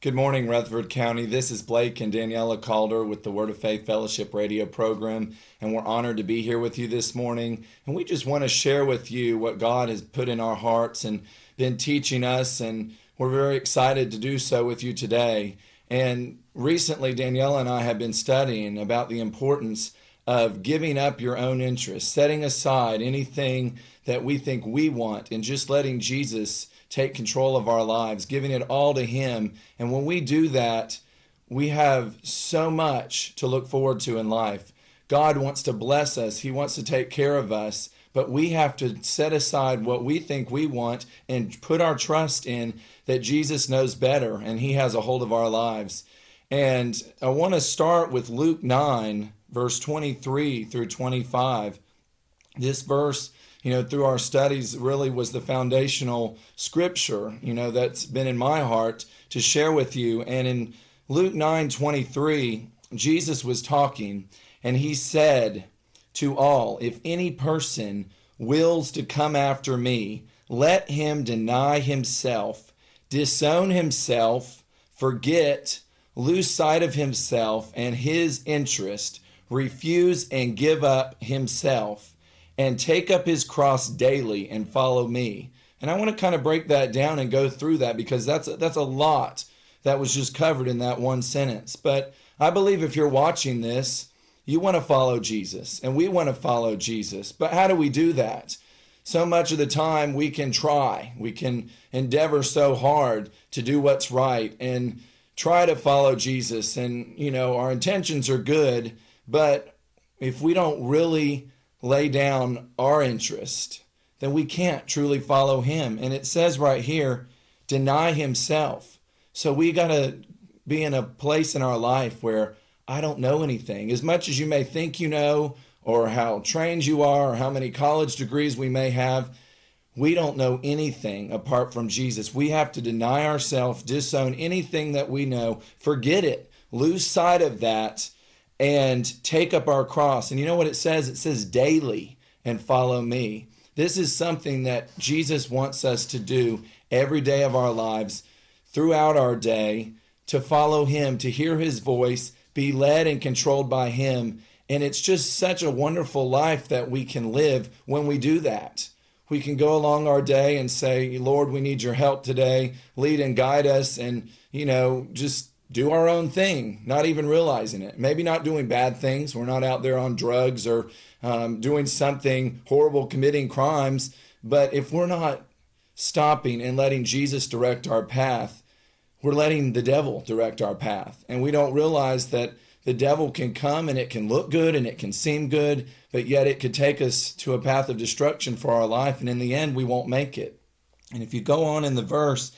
Good morning, Rutherford County. This is Blake and Daniela Calder with the Word of Faith Fellowship radio program, and we're honored to be here with you this morning. And we just want to share with you what God has put in our hearts and been teaching us, and we're very excited to do so with you today. And recently, Daniela and I have been studying about the importance of giving up your own interests, setting aside anything that we think we want, and just letting Jesus take control of our lives, giving it all to Him. And when we do that, we have so much to look forward to in life. God wants to bless us. He wants to take care of us. But we have to set aside what we think we want and put our trust in that Jesus knows better and He has a hold of our lives. And I want to start with Luke 9, verse 23 through 25. This verse, through our studies really was the foundational scripture, that's been in my heart to share with you. And in Luke 9:23, Jesus was talking, and He said to all, "If any person wills to come after me, let him deny himself, disown himself, forget, lose sight of himself and his interest, refuse and give up himself, and take up his cross daily and follow me." And I want to kind of break that down and go through that, because that's a lot that was just covered in that one sentence. But I believe if you're watching this, you want to follow Jesus, and we want to follow Jesus. But how do we do that? So much of the time we can endeavor so hard to do what's right and try to follow Jesus. And, our intentions are good, but if we don't really lay down our interest, then we can't truly follow Him. And it says right here, deny himself. So we got to be in a place in our life where I don't know anything. As much as you may think you know, or how trained you are, or how many college degrees we may have, we don't know anything apart from Jesus. We have to deny ourselves, disown anything that we know, forget it, lose sight of that, and take up our cross. And you know what it says? It says daily and follow me. This is something that Jesus wants us to do every day of our lives, throughout our day, to follow Him, to hear His voice, be led and controlled by Him. And it's just such a wonderful life that we can live when we do that. We can go along our day and say, Lord, we need your help today. Lead and guide us, and, just do our own thing, not even realizing it. Maybe not doing bad things. We're not out there on drugs or doing something horrible, committing crimes. But if we're not stopping and letting Jesus direct our path, we're letting the devil direct our path. And we don't realize that the devil can come and it can look good and it can seem good, but yet it could take us to a path of destruction for our life. And in the end, we won't make it. And if you go on in the verse,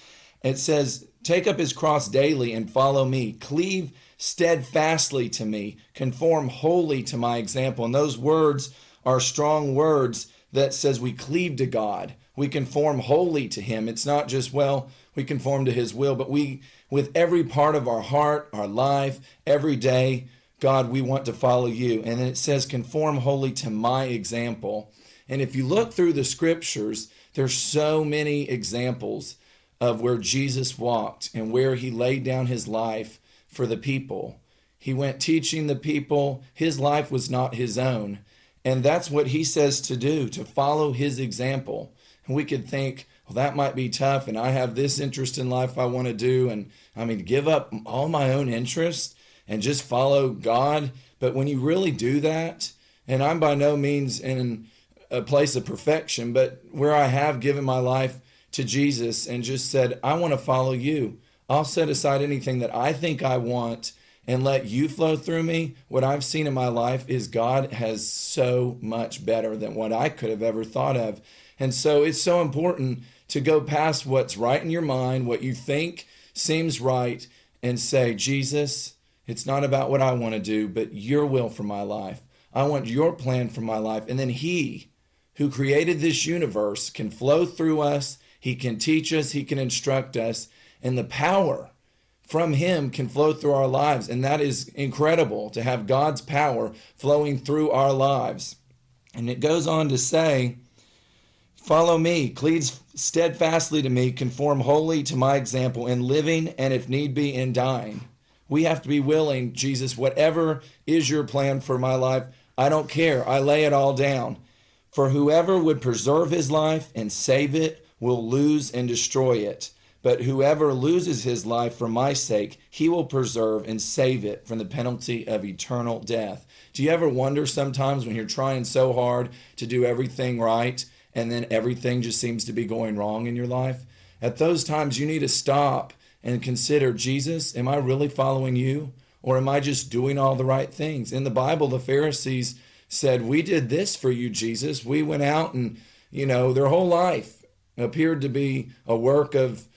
it says, take up his cross daily and follow me. Cleave steadfastly to me. Conform wholly to my example. And those words are strong words that says we cleave to God. We conform wholly to Him. It's not just, we conform to His will, but we, with every part of our heart, our life, every day, God, we want to follow you. And then it says, conform wholly to my example. And if you look through the scriptures, there's so many examples of where Jesus walked and where He laid down His life for the people. He went teaching the people. His life was not His own. And that's what He says to do, to follow His example. And we could think, well, that might be tough, and I have this interest in life I want to do, and give up all my own interests and just follow God. But when you really do that, and I'm by no means in a place of perfection, but where I have given my life to Jesus and just said, I want to follow you. I'll set aside anything that I think I want and let you flow through me. What I've seen in my life is God has so much better than what I could have ever thought of. And so it's so important to go past what's right in your mind, what you think seems right, and say, Jesus, it's not about what I want to do, but your will for my life. I want your plan for my life. And then He who created this universe can flow through us. He can teach us. He can instruct us. And the power from Him can flow through our lives. And that is incredible, to have God's power flowing through our lives. And it goes on to say, Follow me, cleave steadfastly to me, conform wholly to my example in living and if need be in dying. We have to be willing, Jesus, whatever is your plan for my life, I don't care. I lay it all down. For whoever would preserve his life and save it will lose and destroy it. But whoever loses his life for my sake, he will preserve and save it from the penalty of eternal death. Do you ever wonder sometimes when you're trying so hard to do everything right and then everything just seems to be going wrong in your life? At those times, you need to stop and consider, Jesus, am I really following you? Or am I just doing all the right things? In the Bible, the Pharisees said, we did this for you, Jesus. We went out and, their whole life appeared to be a work of,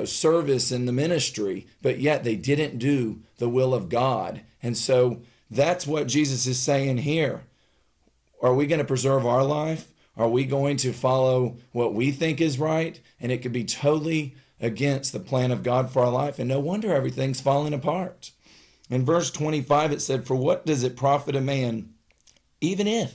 service in the ministry, but yet they didn't do the will of God. And so that's what Jesus is saying here. Are we going to preserve our life? Are we going to follow what we think is right? And it could be totally against the plan of God for our life. And no wonder everything's falling apart. In verse 25, it said, for what does it profit a man, even if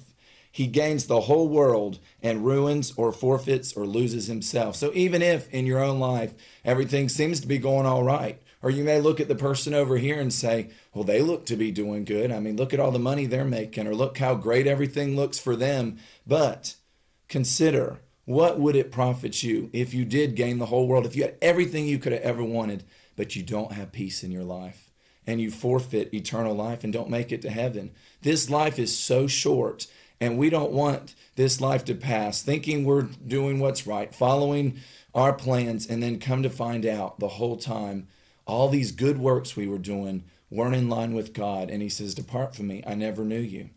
he gains the whole world and ruins or forfeits or loses himself? So even if in your own life everything seems to be going all right, or you may look at the person over here and say, well, they look to be doing good. I mean, look at all the money they're making, or look how great everything looks for them. But consider, what would it profit you if you did gain the whole world, if you had everything you could have ever wanted, but you don't have peace in your life and you forfeit eternal life and don't make it to heaven? This life is so short, and we don't want this life to pass thinking we're doing what's right, following our plans, and then come to find out the whole time all these good works we were doing weren't in line with God. And he says, depart from me, I never knew you.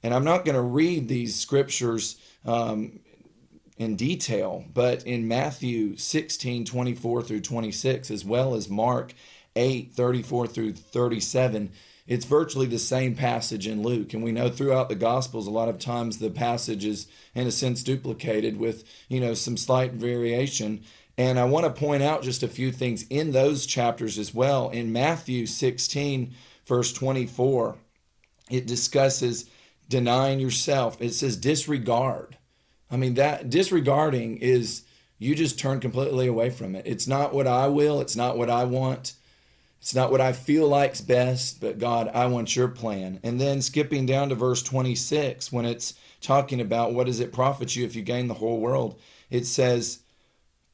And I'm not going to read these scriptures in detail, but in Matthew 16:24 through 26, as well as Mark 8:34 through 37, it's virtually the same passage in Luke. And we know throughout the Gospels, a lot of times the passage is, in a sense, duplicated with, some slight variation. And I want to point out just a few things in those chapters as well. In Matthew 16, verse 24, it discusses denying yourself. It says disregard. I mean, that disregarding is you just turn completely away from it. It's not what I will. It's not what I want. It's not what I feel like's best, but God, I want your plan. And then skipping down to verse 26, when it's talking about what does it profit you if you gain the whole world, it says,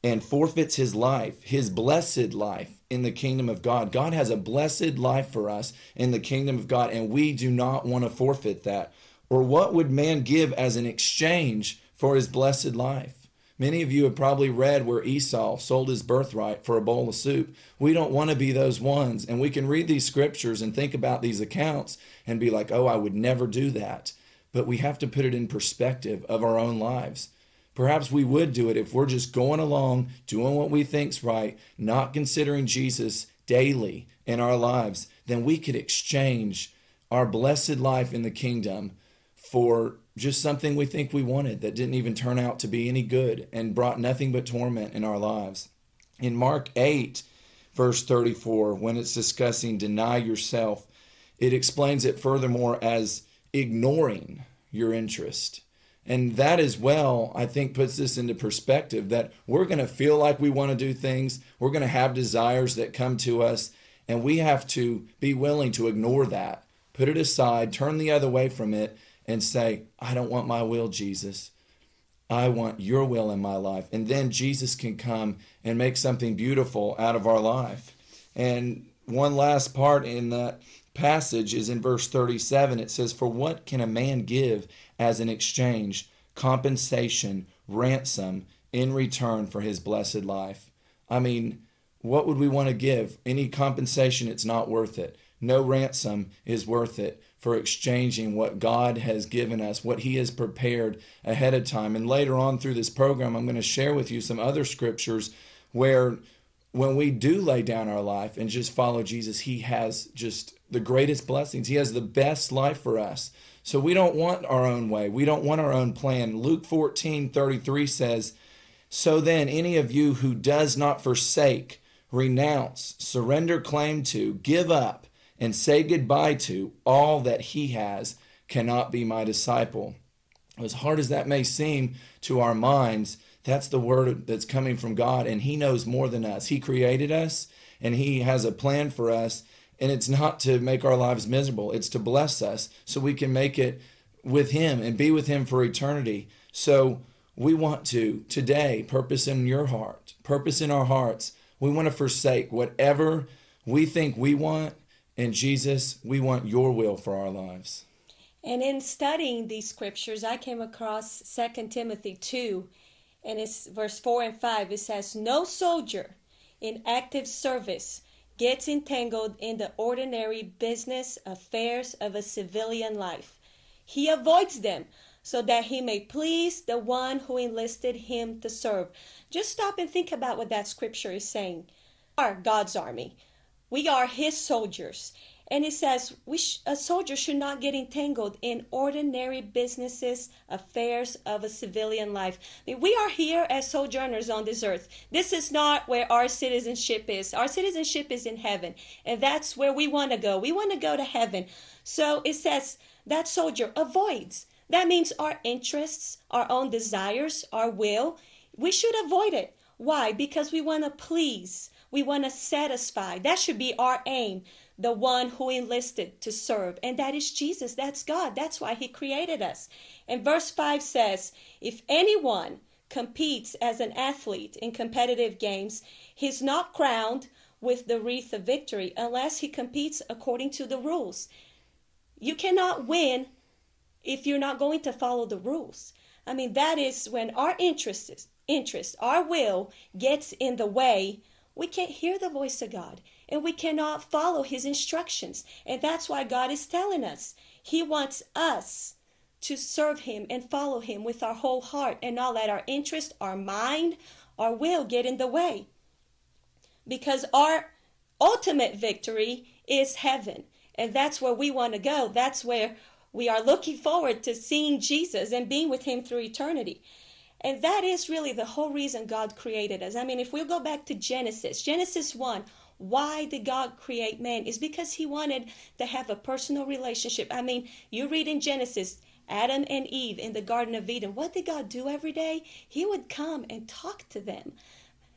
and forfeits his life, his blessed life in the kingdom of God. God has a blessed life for us in the kingdom of God, and we do not want to forfeit that. Or what would man give as an exchange for his blessed life? Many of you have probably read where Esau sold his birthright for a bowl of soup. We don't want to be those ones. And we can read these scriptures and think about these accounts and be like, oh, I would never do that. But we have to put it in perspective of our own lives. Perhaps we would do it if we're just going along, doing what we think's right, not considering Jesus daily in our lives. Then we could exchange our blessed life in the kingdom for just something we think we wanted that didn't even turn out to be any good and brought nothing but torment in our lives. In Mark 8, verse 34, when it's discussing deny yourself, it explains it furthermore as ignoring your interest. And that as well, I think, puts this into perspective that we're going to feel like we want to do things. We're going to have desires that come to us, and we have to be willing to ignore that, put it aside, turn the other way from it, and say, I don't want my will, Jesus. I want your will in my life. And then Jesus can come and make something beautiful out of our life. And one last part in that passage is in verse 37. It says, for what can a man give as an exchange, compensation, ransom in return for his blessed life? I mean, what would we want to give? Any compensation, it's not worth it. No ransom is worth it for exchanging what God has given us, what he has prepared ahead of time. And later on through this program, I'm going to share with you some other scriptures where when we do lay down our life and just follow Jesus, he has just the greatest blessings. He has the best life for us. So we don't want our own way. We don't want our own plan. Luke 14:33 says, so then any of you who does not forsake, renounce, surrender claim to, give up, and say goodbye to all that he has cannot be my disciple. As hard as that may seem to our minds, that's the word that's coming from God, and he knows more than us. He created us, and he has a plan for us, and it's not to make our lives miserable. It's to bless us so we can make it with him and be with him for eternity. So we want to, today, purpose in your heart, purpose in our hearts. We want to forsake whatever we think we want, and Jesus, we want your will for our lives. And in studying these scriptures, I came across 2 Timothy 2, and it's verse 4 and 5. It says, "No soldier in active service gets entangled in the ordinary business affairs of a civilian life. He avoids them so that he may please the one who enlisted him to serve." Just stop and think about what that scripture is saying. We are God's army. We are his soldiers. And it says a soldier should not get entangled in ordinary businesses, affairs of a civilian life. I mean, we are here as sojourners on this earth. This is not where our citizenship is. Our citizenship is in heaven, and that's where we want to go. We want to go to heaven. So it says that soldier avoids. That means our interests, our own desires, our will, we should avoid it. Why? Because we want to please. We want to satisfy. That should be our aim. The one who enlisted to serve. And that is Jesus. That's God. That's why he created us. And verse 5 says, if anyone competes as an athlete in competitive games, he's not crowned with the wreath of victory unless he competes according to the rules. You cannot win if you're not going to follow the rules. I mean, that is when our interest, our will gets in the way, we can't hear the voice of God. And we cannot follow his instructions. And that's why God is telling us. He wants us to serve him and follow him with our whole heart and not let our interest, our mind, our will get in the way. Because our ultimate victory is heaven. And that's where we want to go. That's where we are looking forward to seeing Jesus and being with him through eternity. And that is really the whole reason God created us. I mean, if we go back to Genesis 1, why did God create man? It's because he wanted to have a personal relationship. I mean, you read in Genesis, Adam and Eve in the Garden of Eden. What did God do every day? He would come and talk to them.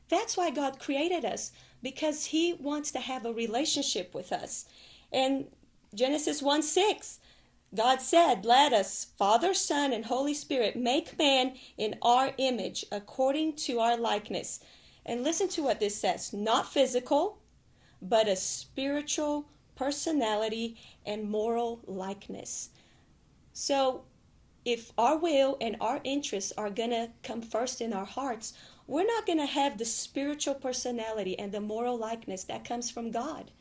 That's why God created us, because he wants to have a relationship with us. And Genesis 1:6, God said, let us, Father, Son, and Holy Spirit, make man in our image according to our likeness. And listen to what this says. Not physical, but a spiritual personality and moral likeness. So if our will and our interests are going to come first in our hearts, we're not going to have the spiritual personality and the moral likeness that comes from God.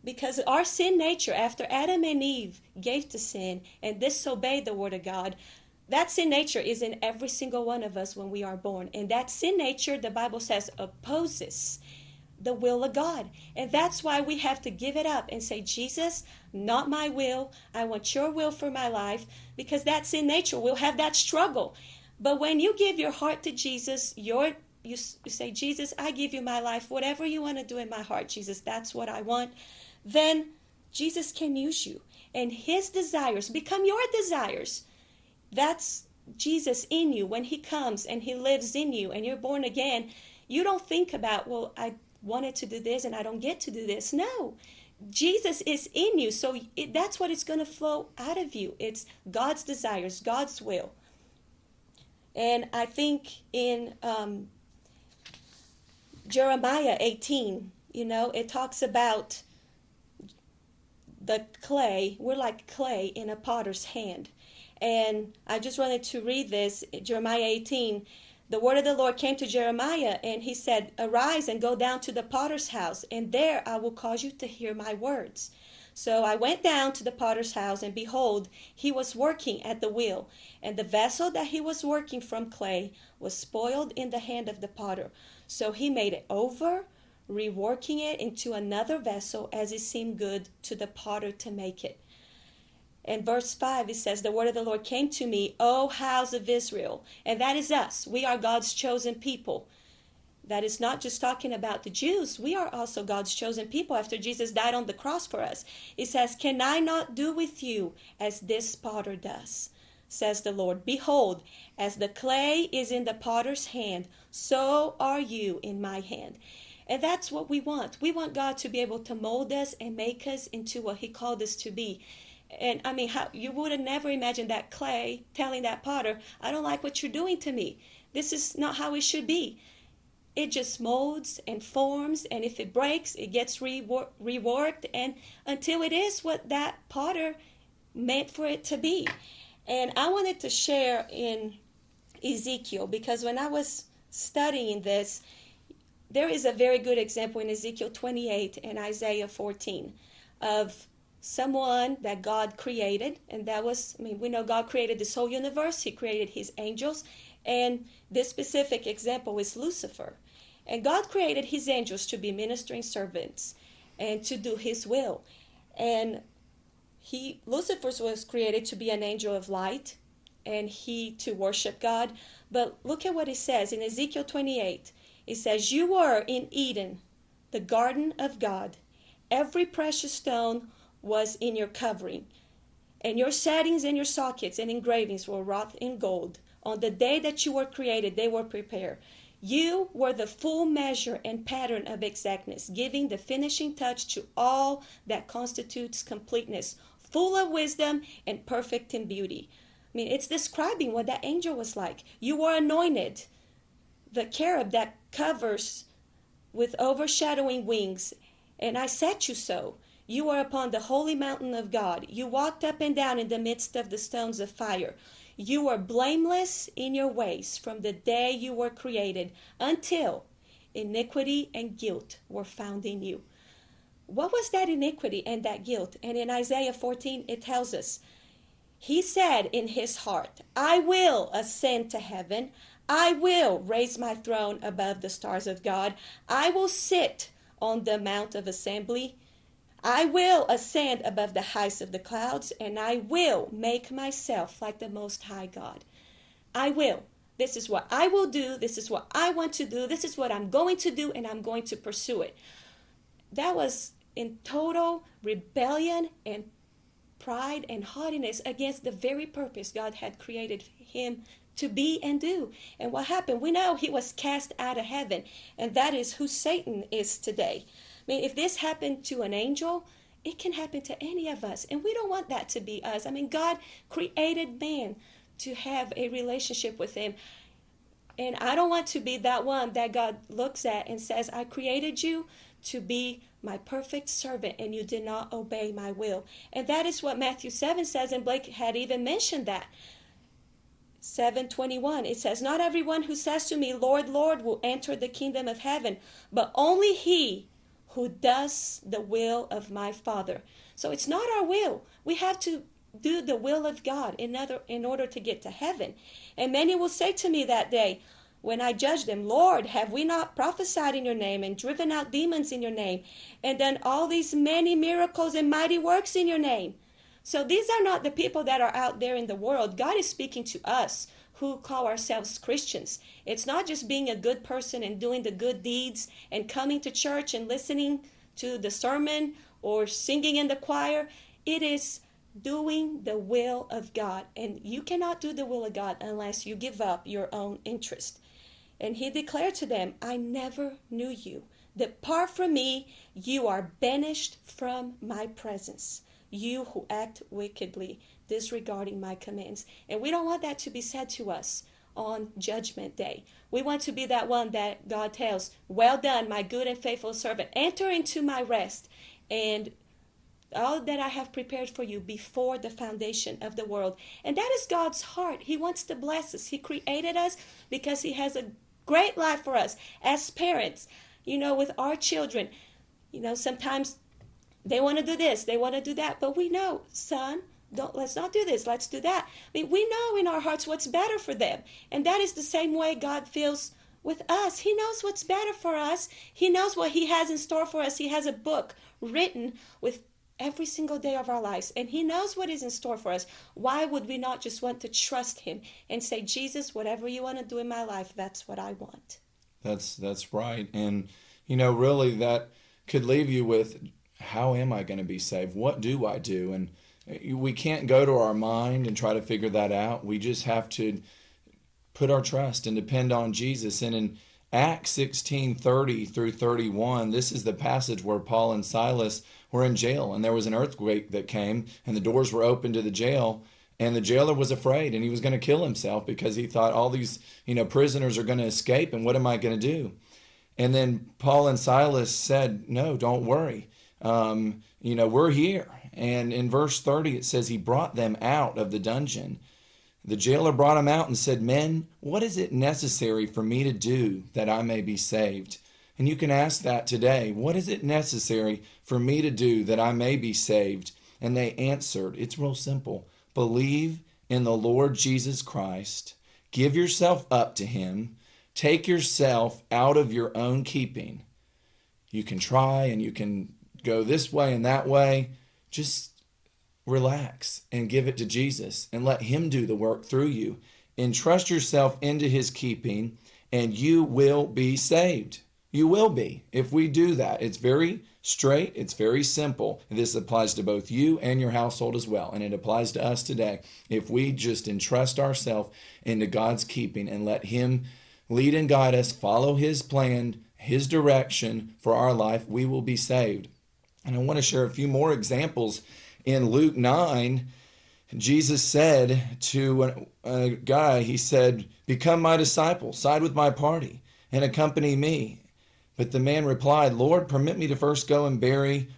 Because our sin nature, after Adam and Eve gave to sin and disobeyed the word of God, that sin nature is in every single one of us when we are born. And that sin nature, the Bible says, opposes the will of God. And that's why we have to give it up and say, Jesus, not my will. I want your will for my life. Because that sin nature will have that struggle. But when you give your heart to Jesus, you say, Jesus, I give you my life. Whatever you want to do in my heart, Jesus, that's what I want. Then Jesus can use you. And his desires become your desires. That's Jesus in you. When he comes and he lives in you and you're born again, you don't think about, well, I wanted to do this and I don't get to do this. No, Jesus is in you. So that's what it's going to flow out of you. It's God's desires, God's will. And I think in Jeremiah 18, it talks about the clay. We're like clay in a potter's hand. And I just wanted to read this, Jeremiah 18. The word of the Lord came to Jeremiah, and he said, arise and go down to the potter's house, and there I will cause you to hear my words. So I went down to the potter's house, and behold, he was working at the wheel. And the vessel that he was working from clay was spoiled in the hand of the potter. So he made it over, reworking it into another vessel as it seemed good to the potter to make it. In verse 5, it says, the word of the Lord came to me, O house of Israel. And that is us. We are God's chosen people. That is not just talking about the Jews. We are also God's chosen people after Jesus died on the cross for us. It says, can I not do with you as this potter does? says the Lord. Behold, as the clay is in the potter's hand, so are you in my hand. And that's what we want. We want God to be able to mold us and make us into what he called us to be. And I mean, how you would have never imagined that clay telling that potter, I don't like what you're doing to me. This is not how it should be. It just molds and forms, and if it breaks, it gets reworked, and until it is what that potter meant for it to be. And I wanted to share in Ezekiel, because when I was studying this, there is a very good example in Ezekiel 28 and Isaiah 14 of someone that God created. And that was, I mean, we know God created this whole universe. He created his angels. And this specific example is Lucifer. And God created his angels to be ministering servants and to do his will. And Lucifer was created to be an angel of light and to worship God. But look at what it says in Ezekiel 28. It says, you were in Eden, the garden of God. Every precious stone was in your covering, and your settings and your sockets and engravings were wrought in gold. On the day that you were created, they were prepared. You were the full measure and pattern of exactness, giving the finishing touch to all that constitutes completeness, full of wisdom and perfect in beauty. I mean, it's describing what that angel was like. You were anointed, the cherub that covers with overshadowing wings, and I set you so. You were upon the holy mountain of God. You walked up and down in the midst of the stones of fire. You were blameless in your ways from the day you were created until iniquity and guilt were found in you. What was that iniquity and that guilt? And in Isaiah 14, it tells us, he said in his heart, I will ascend to heaven. I will raise my throne above the stars of God. I will sit on the mount of assembly. I will ascend above the heights of the clouds, and I will make myself like the Most High God. I will. This is what I will do. This is what I want to do. This is what I'm going to do, and I'm going to pursue it. That was in total rebellion and pride and haughtiness against the very purpose God had created him to be and do. And what happened? We know he was cast out of heaven, and that is who Satan is today. I mean, if this happened to an angel, it can happen to any of us, and we don't want that to be us. I mean, God created man to have a relationship with him, and I don't want to be that one that God looks at and says, I created you to be my perfect servant, and you did not obey my will. And that is what Matthew 7 says, and Blake had even mentioned that. 7:21, it says, not everyone who says to me, Lord, Lord, will enter the kingdom of heaven, but only he who does the will of my Father. So it's not our will. We have to do the will of God in order to get to heaven. And many will say to me that day, when I judge them, Lord, have we not prophesied in your name and driven out demons in your name and done all these many miracles and mighty works in your name? So these are not the people that are out there in the world. God is speaking to us who call ourselves Christians. It's not just being a good person and doing the good deeds and coming to church and listening to the sermon or singing in the choir. It is doing the will of God. And you cannot do the will of God unless you give up your own interest. And he declared to them, I never knew you. Depart from me, you are banished from my presence, you who act wickedly, disregarding my commands. And we don't want that to be said to us on Judgment Day. We want to be that one that God tells, well done, my good and faithful servant. Enter into my rest and all that I have prepared for you before the foundation of the world. And that is God's heart. He wants to bless us. He created us because he has a great life for us as parents. You know, with our children, you know, sometimes they want to do this, they want to do that, but we know, son, let's not do this, let's do that. I mean, we know in our hearts what's better for them. And that is the same way God feels with us. He knows what's better for us. He knows what he has in store for us. He has a book written with every single day of our lives, and he knows what is in store for us. Why would we not just want to trust him and say, Jesus, whatever you want to do in my life, that's what I want? That's right. And, you know, really that could leave you with, how am I going to be saved? What do I do? And we can't go to our mind and try to figure that out. We just have to put our trust and depend on Jesus. And in Acts 16:30 through 31, this is the passage where Paul and Silas were in jail, and there was an earthquake that came, and the doors were open to the jail, and the jailer was afraid, and he was going to kill himself because he thought all these, prisoners are going to escape, and what am I going to do? And then Paul and Silas said, no, don't worry. We're here. And in verse 30, it says he brought them out of the dungeon. The jailer brought him out and said, men, what is it necessary for me to do that I may be saved? And you can ask that today. What is it necessary for me to do that I may be saved? And they answered, it's real simple. Believe in the Lord Jesus Christ. Give yourself up to him. Take yourself out of your own keeping. You can try and you can go this way and that way. Just relax and give it to Jesus and let him do the work through you. Entrust yourself into his keeping and you will be saved. You will be if we do that. It's very straight. It's very simple. This applies to both you and your household as well. And it applies to us today. If we just entrust ourselves into God's keeping and let him lead and guide us, follow his plan, his direction for our life, we will be saved. And I want to share a few more examples. In Luke 9, Jesus said to a guy, he said, become my disciple, side with my party, and accompany me. But the man replied, Lord, permit me to first go and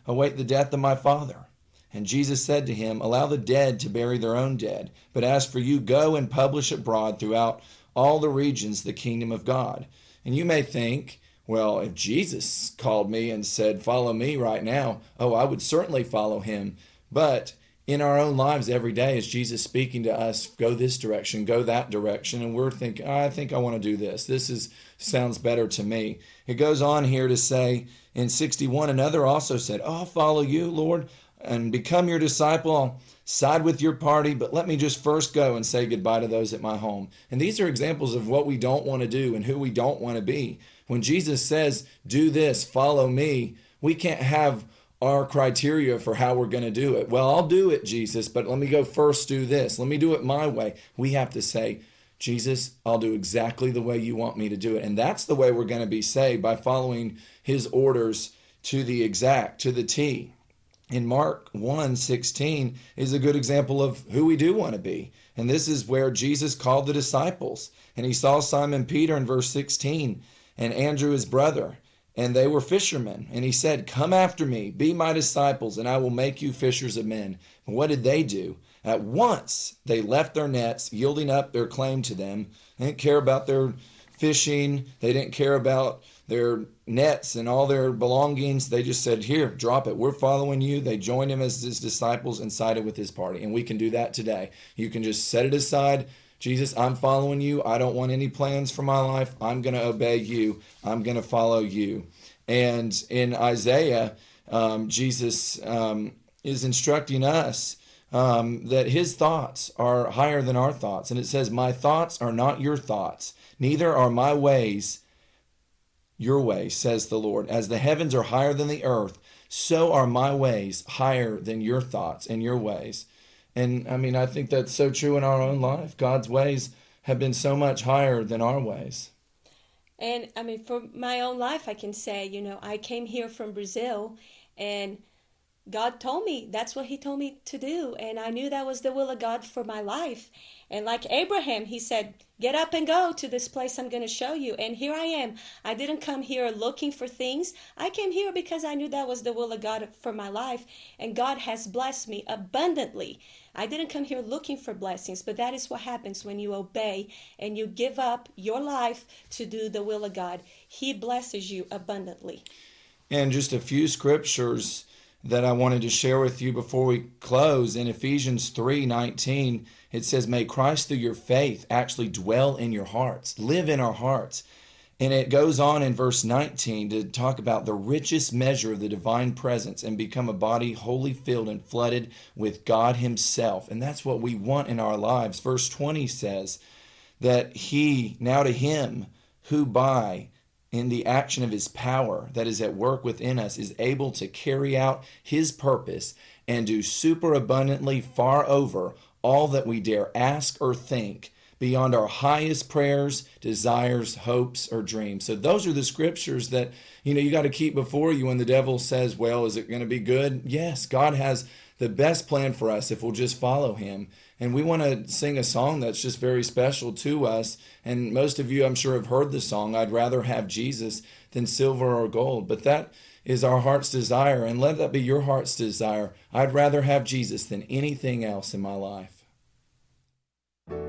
await the death of my father. And Jesus said to him, allow the dead to bury their own dead. But as for you, go and publish abroad throughout all the regions the kingdom of God. And you may think, well, if Jesus called me and said, follow me right now, I would certainly follow him. But in our own lives every day, is Jesus speaking to us, go this direction, go that direction, and we're thinking, I think I want to do this. This sounds better to me. It goes on here to say in 61, another also said, I'll follow you, Lord, and become your disciple. I'll side with your party, but let me just first go and say goodbye to those at my home. And these are examples of what we don't want to do and who we don't want to be. When Jesus says, do this, follow me, we can't have our criteria for how we're going to do it. Well, I'll do it, Jesus, but let me go first do this. Let me do it my way. We have to say, Jesus, I'll do exactly the way you want me to do it. And that's the way we're going to be saved, by following his orders to the T. In Mark 1:16 is a good example of who we do want to be. And this is where Jesus called the disciples. And he saw Simon Peter in verse 16 and Andrew his brother, and they were fishermen. And he said, come after me, be my disciples, and I will make you fishers of men. And what did they do? At once they left their nets, yielding up their claim to them. They didn't care about their fishing. They didn't care about their nets and all their belongings. They just said, here, drop it. We're following you. They joined him as his disciples and sided with his party. And we can do that today. You can just set it aside. Jesus, I'm following you. I don't want any plans for my life. I'm going to obey you. I'm going to follow you. And in Isaiah, Jesus is instructing us that his thoughts are higher than our thoughts. And it says, my thoughts are not your thoughts, neither are my ways your ways, says the Lord. As the heavens are higher than the earth, so are my ways higher than your thoughts and your ways. And I think that's so true in our own life. God's ways have been so much higher than our ways. And for my own life, I can say, I came here from Brazil, and God told me that's what he told me to do. And I knew that was the will of God for my life. And like Abraham, he said, get up and go to this place I'm going to show you. And here I am. I didn't come here looking for things. I came here because I knew that was the will of God for my life. And God has blessed me abundantly. I didn't come here looking for blessings, but that is what happens when you obey and you give up your life to do the will of God. He blesses you abundantly. And just a few scriptures that I wanted to share with you before we close. In Ephesians 3:19, it says, may Christ through your faith actually dwell in your hearts, live in our hearts. And it goes on in verse 19 to talk about the richest measure of the divine presence and become a body wholly filled and flooded with God himself. And that's what we want in our lives. Verse 20 says that now to him who by in the action of his power that is at work within us is able to carry out his purpose and do superabundantly far over all that we dare ask or think, beyond our highest prayers, desires, hopes, or dreams. So those are the scriptures that, you got to keep before you when the devil says, well, is it going to be good? Yes, God has the best plan for us if we'll just follow him. And we want to sing a song that's just very special to us. And most of you, I'm sure, have heard the song, I'd rather have Jesus than silver or gold. But that is our heart's desire, and let that be your heart's desire. I'd rather have Jesus than anything else in my life. I'd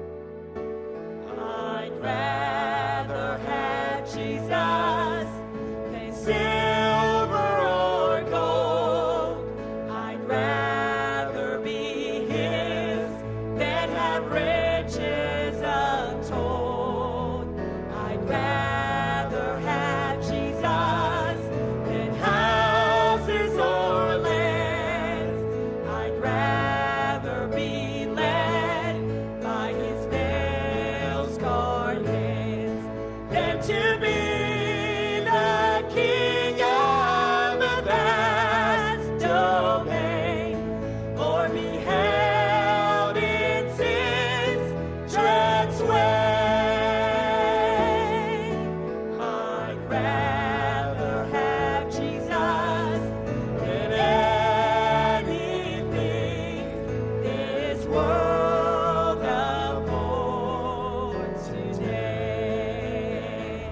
rather have Jesus than silver or gold. I'd rather be his than have riches untold. I'd rather have Jesus than houses or lands. I'd rather be led by his nail-scarred hands than to be the king of a vast domain, or be held in sin's dread sway. I'd rather have Jesus than anything this world affords today.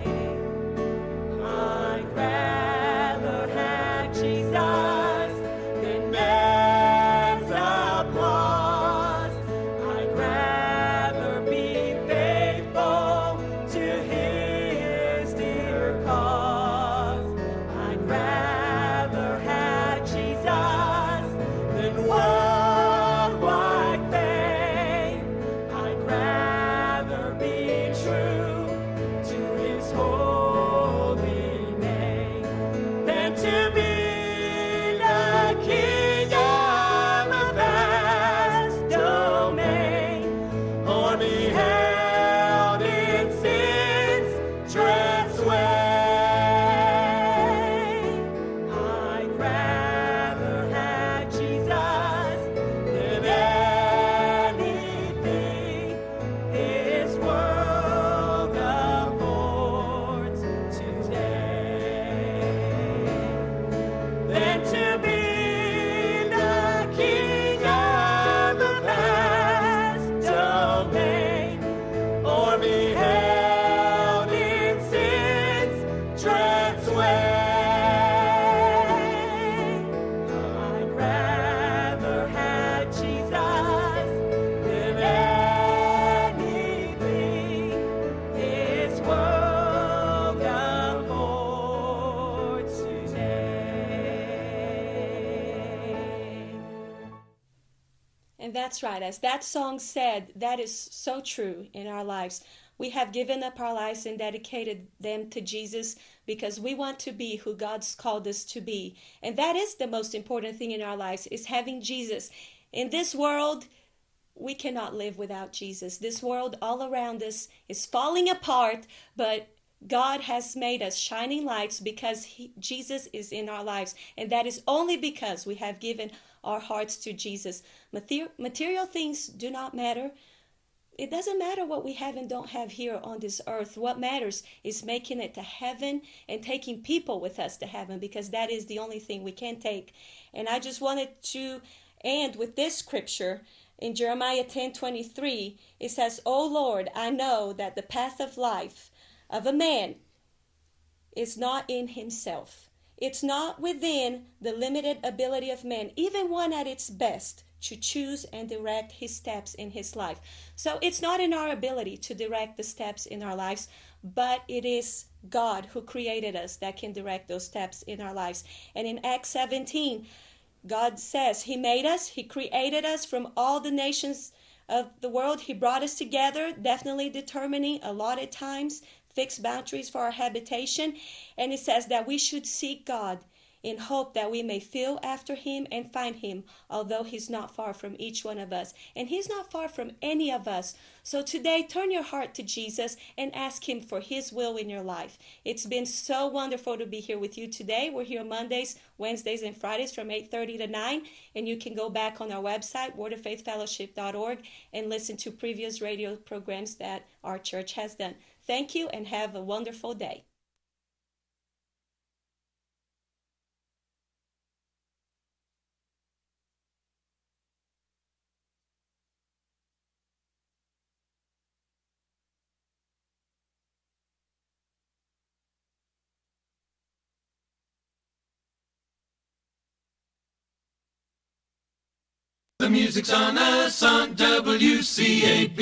I'd rather have Jesus than man's applause. I'd rather be faithful to his dear cause. I'd rather have Jesus than worldwide fame. I'd rather be true to his holy name than to be the king of a vast domain, or be held in sin's dread sway. I'd rather have Jesus than anything this world affords today, than to be the king of a vast domain, or be held in sin's dread sway. I'd rather have Jesus than anything this world affords today. And that's right. As that song said, that is so true in our lives. We have given up our lives and dedicated them to Jesus because we want to be who God's called us to be. And that is the most important thing in our lives, is having Jesus. In this world, we cannot live without Jesus. This world all around us is falling apart, but God has made us shining lights because Jesus is in our lives. And that is only because we have given our hearts to Jesus. Material things do not matter. It doesn't matter what we have and don't have here on this earth. What matters is making it to heaven and taking people with us to heaven, because that is the only thing we can take. And I just wanted to end with this scripture. In Jeremiah 10:23, it says, "O Lord, I know that the path of life of a man is not in himself. It's not within the limited ability of man, even one at its best, to choose and direct his steps in his life." So it's not in our ability to direct the steps in our lives, but it is God who created us that can direct those steps in our lives. And in Acts 17, God says he made us, he created us from all the nations of the world. He brought us together, definitely determining allotted times, fixed boundaries for our habitation. And it says that we should seek God in hope that we may feel after him and find him, although he's not far from each one of us. And he's not far from any of us. So today, turn your heart to Jesus and ask him for his will in your life. It's been so wonderful to be here with you today. We're here Mondays, Wednesdays, and Fridays from 8:30 to 9. And you can go back on our website, wordoffaithfellowship.org, and listen to previous radio programs that our church has done. Thank you and have a wonderful day. The music's on us on WCAB.